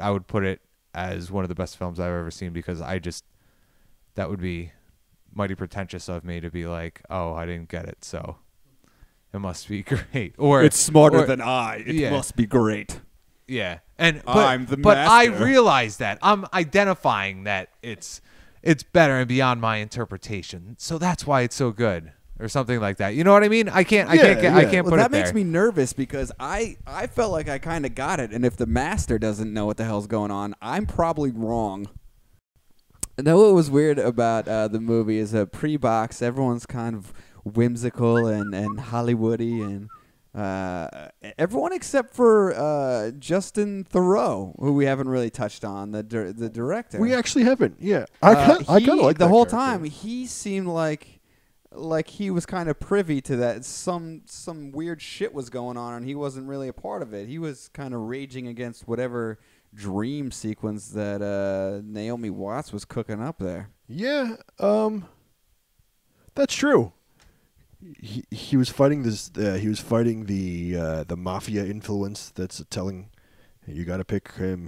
I would put it as one of the best films I've ever seen, because that would be mighty pretentious of me to be like, oh, I didn't get it, so it must be great. Or it's smarter than I. It must be great. Yeah, I'm the but I master. realize that I'm identifying that it's better and beyond my interpretation, so that's why it's so good, or something like that. You know what I mean? I can't put it there. That makes me nervous because I felt like I kind of got it, and if the master doesn't know what the hell's going on, I'm probably wrong. Now, what was weird about the movie is a pre-box. Everyone's kind of whimsical and Hollywoody, and everyone except for Justin Theroux, who we haven't really touched on, the director. We actually haven't. Yeah, I kind of like the that whole character. time. He seemed like he was kind of privy to that. Some weird shit was going on, and he wasn't really a part of it. He was kind of raging against whatever dream sequence that Naomi Watts was cooking up there. Yeah, that's true. he was fighting this. He was fighting the mafia influence that's telling you got to pick him.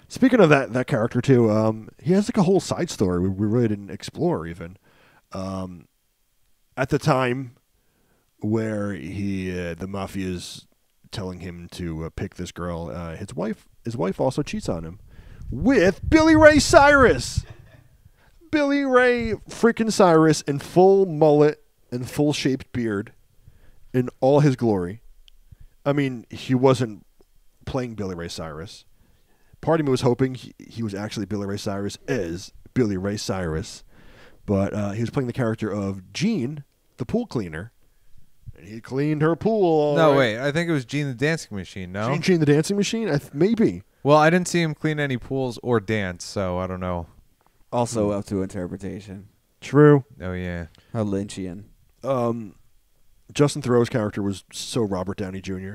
Speaking of that character too, he has like a whole side story we really didn't explore even. At the time where the mafia's telling him to pick this girl, his wife also cheats on him with Billy Ray Cyrus. Billy Ray freaking Cyrus in full mullet and full shaped beard in all his glory. I mean, he wasn't playing Billy Ray Cyrus. Part of me was hoping he was actually Billy Ray Cyrus as Billy Ray Cyrus. But he was playing the character of Jean, the pool cleaner. And he cleaned her pool. No, wait. I think it was Gene the Dancing Machine, no? Gene the Dancing Machine? Maybe. Well, I didn't see him clean any pools or dance, so I don't know. Also up to interpretation. True. Oh, yeah. How Lynchian. Justin Theroux's character was so Robert Downey Jr.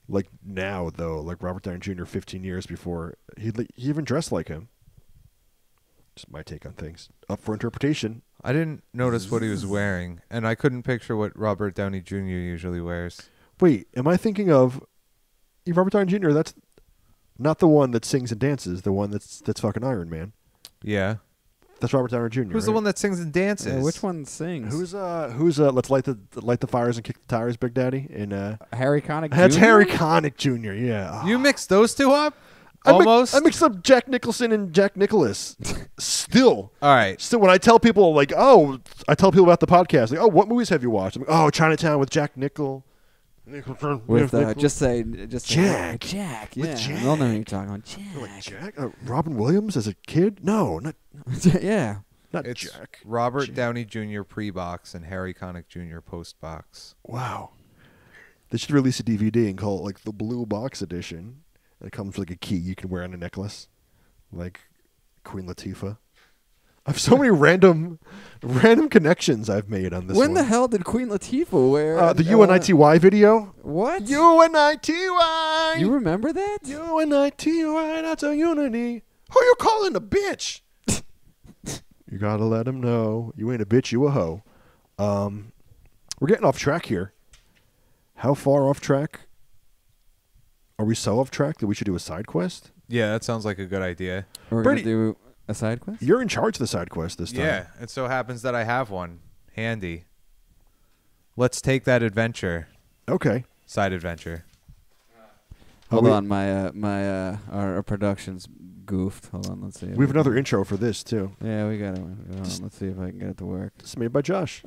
Like now, though, like Robert Downey Jr. 15 years before, he even dressed like him. Just my take on things. Up for interpretation. I didn't notice what he was wearing, and I couldn't picture what Robert Downey Jr. usually wears. Wait, am I thinking of Robert Downey Jr.? That's not the one that sings and dances. The one that's fucking Iron Man. Yeah. That's Robert Downey Jr. Who's the one that sings and dances? Which one sings? Who's Let's light the fires and kick the tires, Big Daddy? And Harry Connick Jr.? That's Harry Connick Jr. Yeah. You mixed those two up? Almost. I mixed up Jack Nicholson and Jack Nicholas. Still. All right. Still, when I tell people I tell people about the podcast, like, oh, what movies have you watched? I'm like, oh, Chinatown with Jack Nicholson. With just say Jack. Jack. With Yeah. Jack. I don't know who you're talking about. Jack. Like Jack? Robin Williams as a kid? No, not Yeah. It's Jack. Robert Downey Jr. pre-box and Harry Connick Jr. post-box. Wow. They should release a DVD and call it like the Blue Box Edition. And it comes with like a key you can wear on a necklace, like Queen Latifah. I have so many random connections I've made on this. When one. the hell did Queen Latifah wear the UNITY video? What? UNITY. You remember that? UNITY. That's a unity. Who you calling a bitch? You gotta let him know you ain't a bitch, you a hoe. We're getting off track here. How far off track? Are we so off track that we should do a side quest? Yeah, that sounds like a good idea. We're Brady, gonna do a side quest? You're in charge of the side quest this time. Yeah, it so happens that I have one handy. Let's take that adventure. Okay. Side adventure. Hold on, our production's goofed. Hold on, let's see. We have another intro for this too. Yeah, we got it. Let's see if I can get it to work. It's made by Josh.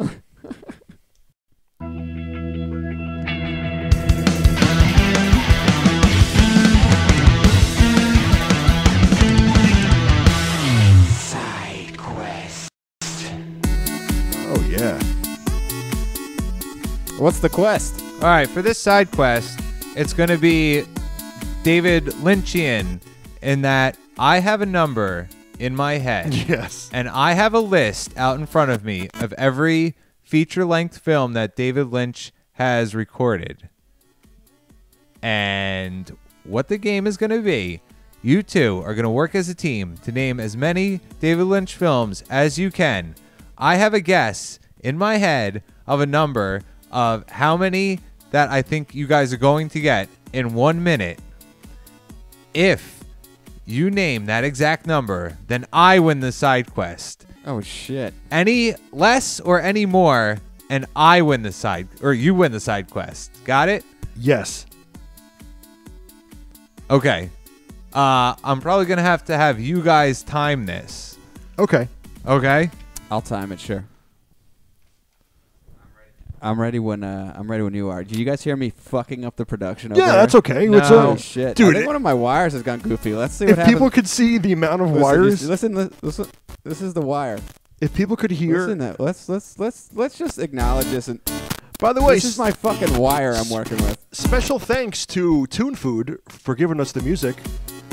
Oh, yeah. What's the quest? All right, for this side quest, it's going to be David Lynchian in that I have a number in my head. Yes. And I have a list out in front of me of every feature-length film that David Lynch has recorded. And what the game is going to be, you two are going to work as a team to name as many David Lynch films as you can. I have a guess in my head of a number of how many that I think you guys are going to get in 1 minute. If you name that exact number, then I win the side quest. Oh, shit. Any less or any more, and I win the side, or you win the side quest. Got it? Yes. Okay. I'm probably going to have you guys time this. Okay. Okay? I'll time it, sure. I'm ready when you are. Did you guys hear me fucking up the production over Yeah, there? that's okay. No. Oh, shit. Dude, I think one of my wires has gone goofy. Let's see what if happens. people could see the amount of Listen, wires, Listen, this is the wire. if people could hear. Listen, let's just acknowledge this. And By the way, this is my fucking wire I'm working with. special thanks to Toon Food for giving us the music.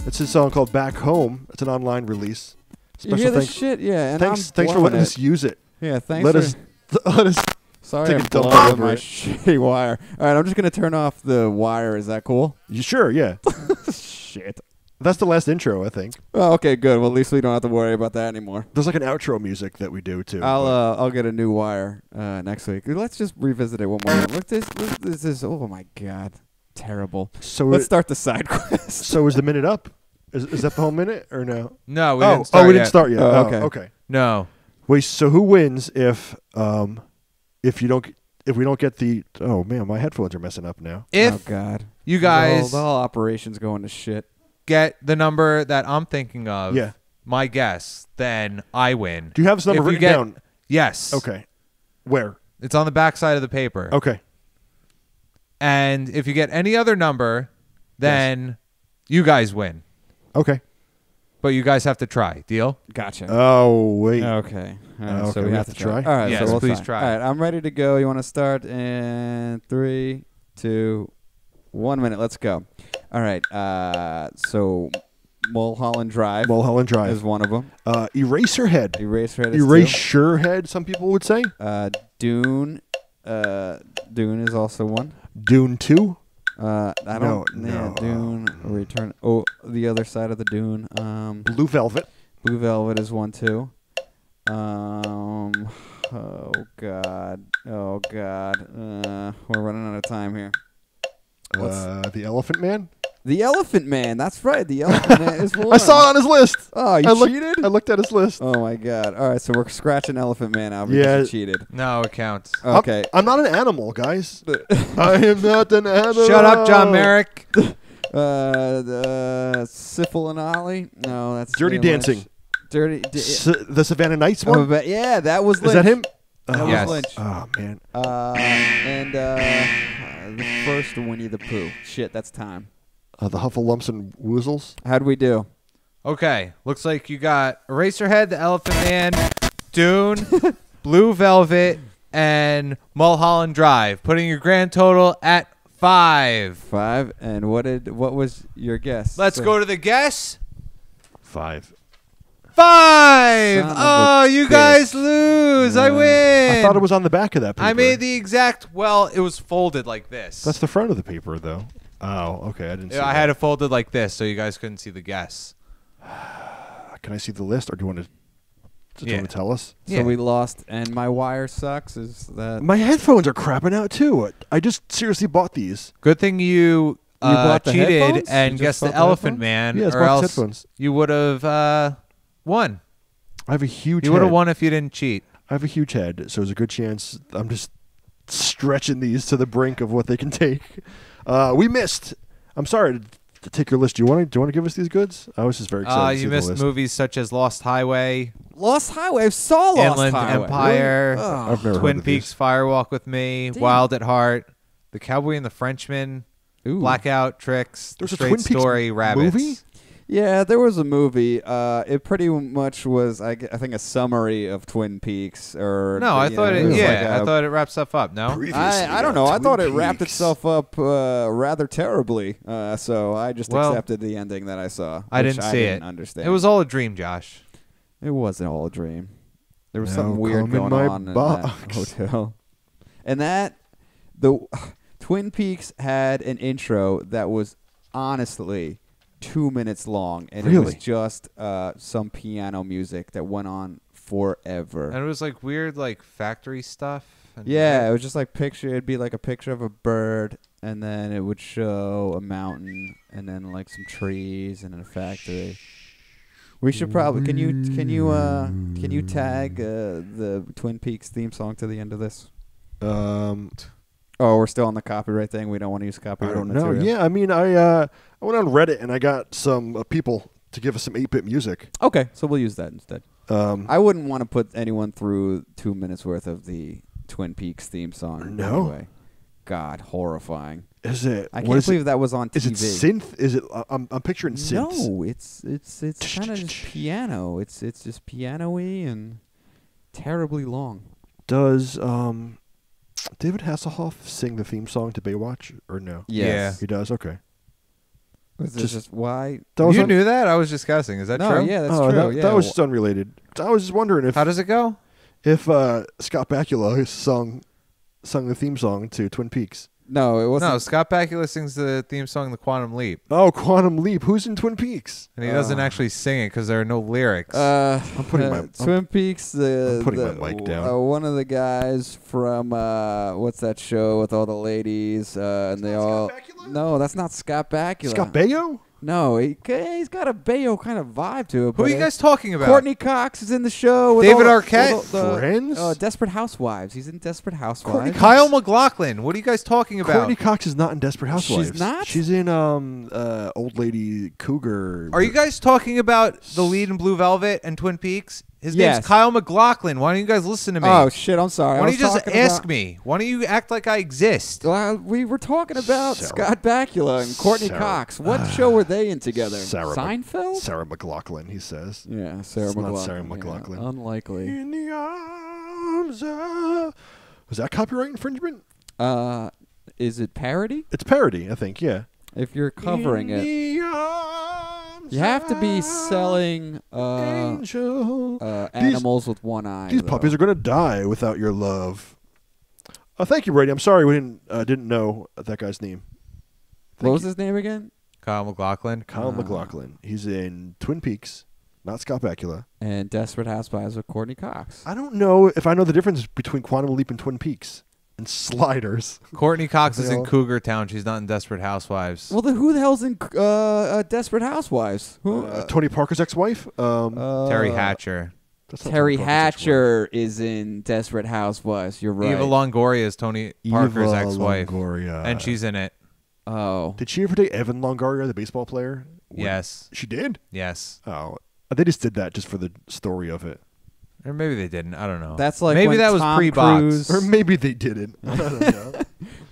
It's a song called Back Home. It's an online release. You hear this shit? Yeah. And Thanks for blowing letting it. us use it. Yeah, thanks Let for... us Sorry, take I'm a dump blowing over my it. shitty wire. All right, I'm just going to turn off the wire. Is that cool? You sure? Yeah. Shit. That's the last intro, I think. Oh, okay, good. Well, at least we don't have to worry about that anymore. There's like an outro music that we do too. I'll get a new wire next week. Let's just revisit it one more time. Look, this is oh my god, terrible. So let's start the side quest. So is the minute up? Is that the whole minute or no? No, we didn't start we yet. didn't start yet. Oh, Okay. No. Wait, so who wins if we don't get the? Oh man, my headphones are messing up now. If oh god, you guys the whole operation's going to shit. Get the number that I'm thinking of, Yeah. my guess, then I win. Do you have this number If you written get- down? Yes. Okay. Where? It's on the back side of the paper. Okay. And if you get any other number, then you guys win. Okay. But you guys have to try. Deal? Gotcha. Oh wait. Okay. All right, Okay, so we have to try. All right. Yes, so we'll please try. All right. I'm ready to go. You want to start in 3, 2, 1 minute. Let's go. All right. So Mulholland Drive. Mulholland Drive is one of them. Eraserhead. Eraserhead is Eraserhead, some people would say. Dune. Dune is also one. Dune 2. I don't. No. Dune. Return. Oh, the other side of the Dune. Blue Velvet. Blue Velvet is one too. Oh god. We're running out of time here. The Elephant Man. The Elephant Man. That's right. The Elephant Man is one. I saw it on his list. Oh, you cheated? I looked at his list. Oh my god. All right, so we're scratching Elephant Man out because Yeah. you cheated. No, it counts. Okay. I'm not an animal, guys. I am not an animal. Shut up, John Merrick. Syphil and Ollie? No, that's Dirty David Lynch. Dancing. The The Savannah Nights one. yeah, that was Lynch. Is that him? That was Yes. Lynch. Oh man. And the first Winnie the Pooh. Shit, that's time. The Huffalumps and Woozles. How'd we do? Okay. Looks like you got Eraserhead, the Elephant Man, Dune, Blue Velvet, and Mulholland Drive, putting your grand total at 5. 5. And what was your guess? Let's go to the guess. 5. 5. Son of Oh, a you bitch. guys lose. I win. I thought it was on the back of that paper. I made the exact. Well, it was folded like this. That's the front of the paper, though. Oh, okay. I didn't see I that. had it folded like this, so you guys couldn't see the guess. Can I see the list, or do you want to tell us? So Yeah. we lost, and my wire sucks. Is that My headphones are crapping out too. I just seriously bought these. Good thing you bought the cheated headphones? and You just guessed the bought the Elephant headphones? Man, Yes, or bought the else headphones. you would have won. I have a huge. You would have head. won if you didn't cheat. I have a huge head, so there's a good chance I'm just stretching these to the brink of what they can take. We missed. I'm sorry to take your list. Do you want to give us these goods? I was just very excited. to see You the missed list. movies such as Lost Highway, Lost Highway? I saw Lost Inland Highway. Empire, Really? Oh. I've never Twin heard of Peaks, these. Firewalk with Me, Damn. Wild at Heart, The Cowboy and the Frenchman, Ooh. Blackout, Tricks, There's a Straight Twin Peaks Story, Rabbits. movie? Yeah, there was a movie. It pretty much was, I think, a summary of Twin Peaks. Or No, I thought it. was Yeah, like I a- thought it wrapped stuff up. No. I don't know. I thought it wrapped itself up rather terribly. So I just Well, accepted the ending that I saw. I which didn't see didn't it. Understand. It was all a dream, Josh. It wasn't all a dream. There was Now something weird come in going my on in that box. hotel. And the Twin Peaks had an intro that was honestly 2 minutes long, and it was Really? just some piano music that went on forever. And it was like weird, like factory stuff. And Yeah, it was just like it'd be like a picture of a bird, and then it would show a mountain, and then like some trees, and then a factory. We should probably can you tag the Twin Peaks theme song to the end of this? Oh, we're still on the copyright thing. We don't want to use I copyright don't know. material. Yeah, I mean, I went on Reddit and I got some people to give us some 8-bit music. Okay, so we'll use that instead. Um, I wouldn't want to put anyone through 2 minutes worth of the Twin Peaks theme song. No. Anyway. God, horrifying. is it? I what can't is believe it? that was on TV. Is it synth? Is it? I'm picturing synths. No, it's kind of just piano. It's just piano-y and terribly long. Does David Hasselhoff sing the theme song to Baywatch or no? Yes. He does. Okay. Was it Just- just why? That was You on- knew that? I was just guessing. Is that No, true? yeah, that's oh, true. That, yeah. that was just unrelated. I was just wondering if How does it go? Scott Bakula sung the theme song to Twin Peaks. No, it wasn't. No, Scott Bakula sings the theme song, The Quantum Leap. Oh, Quantum Leap. Who's in Twin Peaks? And he doesn't actually sing it because there are no lyrics. I'm putting my Twin Peaks. I'm putting my mic down. One of the guys from what's that show with all the ladies? And they all. Scott Bakula? No, that's not Scott Bakula. Scott Baio? No, he's got a Baio kind of vibe to it. Who are you guys talking about? Courtney Cox is in the show. With David all Arquette? Friends? Desperate Housewives. He's in Desperate Housewives. Kyle MacLachlan. What are you guys talking about? Courtney Cox is not in Desperate Housewives. She's not? She's in Old Lady Cougar. Are you guys talking about the lead in Blue Velvet and Twin Peaks? His name's Kyle MacLachlan. Why don't you guys listen to me? Oh, shit. I'm sorry. Why don't you just ask me? Why don't you act like I exist? We were talking about Scott Bakula and Courtney Cox. What show were they in together? Seinfeld? Sarah McLachlan, he says. Yeah, Sarah It's McLachlan. not Sarah McLachlan. Yeah, unlikely. In the arms of... Was that copyright infringement? Is it parody? It's parody, I think, yeah. If you're covering it, you have to be selling animals with one eye. These puppies are going to die without your love. Thank you, Brady. I'm sorry we didn't know that guy's name. What was his name again? Kyle MacLachlan. Kyle MacLachlan. He's in Twin Peaks, not Scott Bakula. And Desperate Housewives with Courtney Cox. I don't know if I know the difference between Quantum Leap and Twin Peaks. And Sliders. Courtney Cox is in Cougar Town. She's not in Desperate Housewives. Well, then who the hell's in Desperate Housewives? Who? Tony Parker's ex-wife? Terry Hatcher. Terry Hatcher is in Desperate Housewives. You're right. Eva Longoria is Tony Parker's ex-wife. Longoria. And she's in it. Oh. Did she ever date Evan Longoria, the baseball player? Yes. She did? Yes. Oh. They just did that just for the story of it. Or maybe they didn't. I don't know. That's like maybe when that was Tom pre-box. Cruise- Or maybe they didn't. I don't know.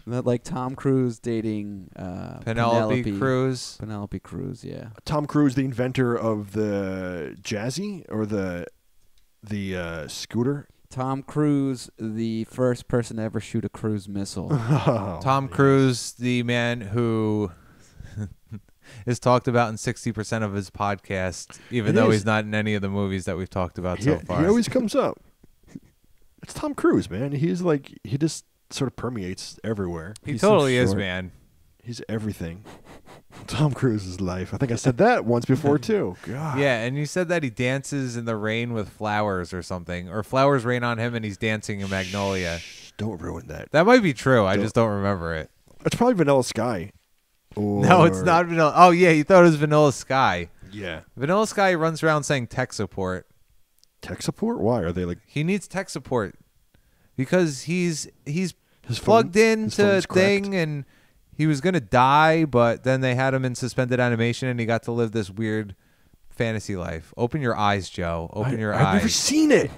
That like Tom Cruise dating Penelope Cruz. Penelope Cruz, yeah. Tom Cruise, the inventor of the Jazzy or the scooter. Tom Cruise, the first person to ever shoot a cruise missile. Tom Cruise, the man who is talked about in 60% of his podcast, even though he's not in any of the movies that we've talked about so far. He always comes up. It's Tom Cruise, man. He just sort of permeates everywhere. He totally is, man. He's everything. Tom Cruise's life. I think I said that once before, too. God. Yeah, and you said that he dances in the rain with flowers or something. Or flowers rain on him and he's dancing in Magnolia. Don't ruin that. That might be true. I just don't remember it. It's probably Vanilla Sky. No, it's not Vanilla. Oh, yeah, you thought it was Vanilla Sky. Yeah. Vanilla Sky runs around saying tech support. Tech support? Why? Are they like... He needs tech support because he's plugged into thing and he was going to die, but then they had him in suspended animation and he got to live this weird fantasy life. Open your eyes, Joe. Open your eyes. I've never seen it.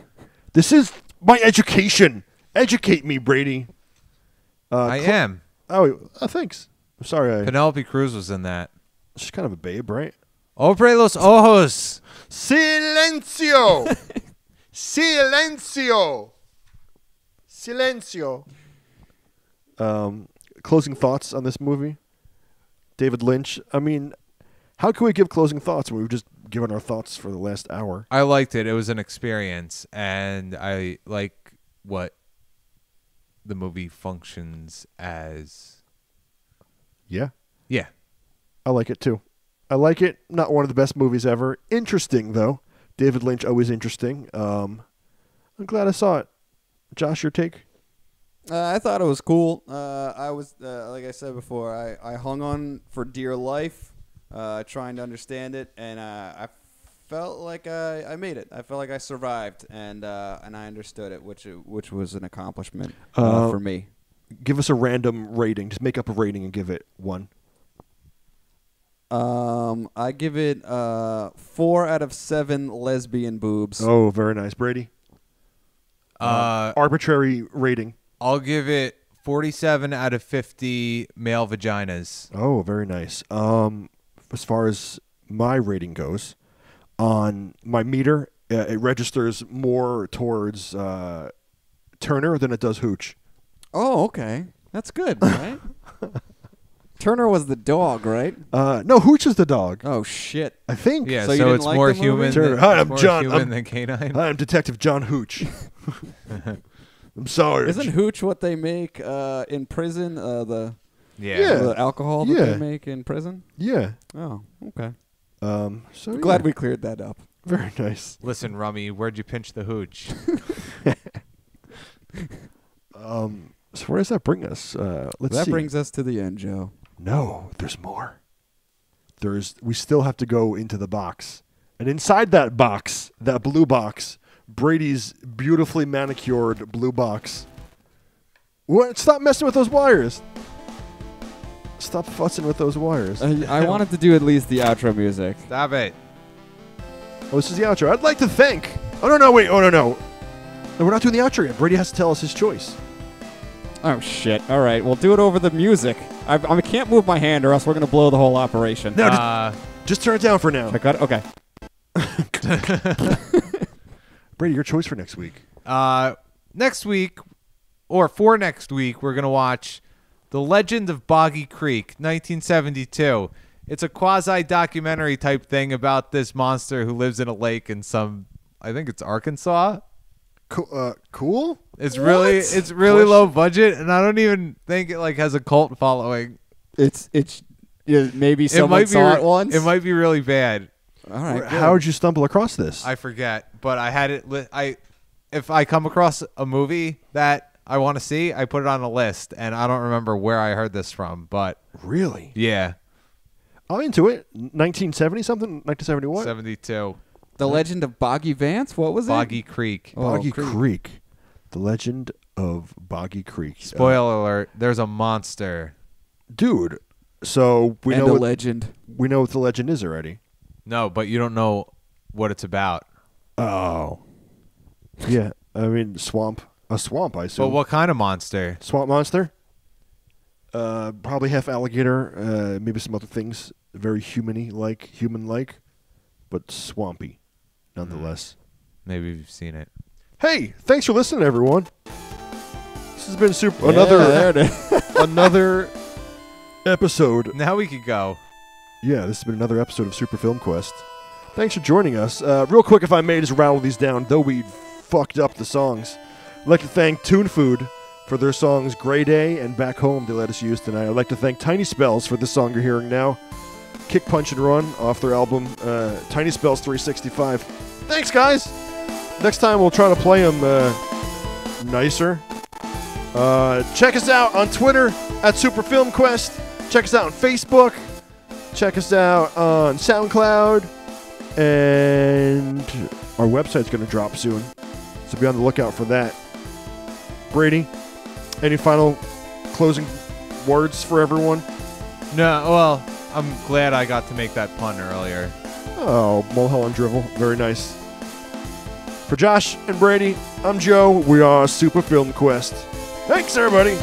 This is my education. Educate me, Brady. I am. Oh, thanks. I'm sorry. Penelope Cruz was in that. She's kind of a babe, right? Abre los ojos. Silencio. Silencio. Silencio. Closing thoughts on this movie? David Lynch. I mean, how can we give closing thoughts when we've just given our thoughts for the last hour? I liked it. It was an experience, and I like what the movie functions as. Yeah. Yeah. I like it, too. I like it. Not one of the best movies ever. Interesting, though. David Lynch, always interesting. I'm glad I saw it. Josh, your take? I thought it was cool. I was, like I said before, I hung on for dear life, trying to understand it, and I felt like I made it. I felt like I survived, and I understood it, which was an accomplishment for me. Give us a random rating. Just make up a rating and give it 1. I give it 4 out of 7 lesbian boobs. Oh, very nice. Brady? Arbitrary rating. I'll give it 47 out of 50 male vaginas. Oh, very nice. As far as my rating goes, on my meter, it registers more towards Turner than it does Hooch. Oh, okay. That's good, right? Turner was the dog, right? No, Hooch is the dog. Oh, shit. I think. Yeah, So you so didn't it's like more the movie? human. Sure. Hi, I'm more John. human than canine. I'm Detective John Hooch. I'm sorry. Isn't hooch what they make in prison? The alcohol that they make in prison? Yeah. Oh, okay. So glad we cleared that up. Very nice. Listen, Rummy, where'd you pinch the hooch? So where does that bring us? Let's see. That brings us to the end, Joe. No, there's more. We still have to go into the box. And inside that box, that blue box, Brady's beautifully manicured blue box. What? Stop messing with those wires. Stop fussing with those wires. I wanted to do at least the outro music. Stop it. Oh, this is the outro. I'd like to thank... Oh, no, wait. Oh, no. No, we're not doing the outro yet. Brady has to tell us his choice. Oh, shit. All right. We'll do it over the music. I can't move my hand or else we're going to blow the whole operation. No, just turn it down for now. I got it? Okay. Brady, your choice for next week. Next week, or for next week, we're going to watch The Legend of Boggy Creek, 1972. It's a quasi-documentary type thing about this monster who lives in a lake in I think it's Arkansas. Cool. It's really low budget, and I don't even think it has a cult following. Maybe someone saw it once. It might be really bad. All right. How did you stumble across this? I forget, but I had it. If I come across a movie that I want to see, I put it on a list, and I don't remember where I heard this from. But really, yeah, I'm into it. 1970 something, 1971, 72. The Legend of Boggy Vance? What was Boggy Creek. Boggy Creek. The Legend of Boggy Creek. Spoiler alert, there's a monster. Dude, so we know a legend. We know what the legend is already. No, but you don't know what it's about. Oh. Yeah, I mean, a swamp, I assume. But what kind of monster? Swamp monster? Probably half alligator, maybe some other things. Very human-like, but swampy. Nonetheless. Maybe you've seen it. Hey, thanks for listening, everyone. This has been another episode. Now we could go. Yeah, this has been another episode of Super Film Quest. Thanks for joining us. Real quick, if I may, just rattle these down, though we fucked up the songs. I'd like to thank Toon Food for their songs Gray Day and Back Home they let us use tonight. I'd like to thank Tiny Spells for the song you're hearing now. Kick, Punch, and Run off their album Tiny Spells 365. Thanks, guys. Next time we'll try to play them nicer. Check us out on Twitter at Super Film Quest. Check us out on Facebook. Check us out on SoundCloud. And our website's going to drop soon. So be on the lookout for that. Brady, any final closing words for everyone? No, well, I'm glad I got to make that pun earlier. Oh, Mulholland Drivel. Very nice. For Josh and Brady, I'm Joe. We are Super Film Quest. Thanks, everybody.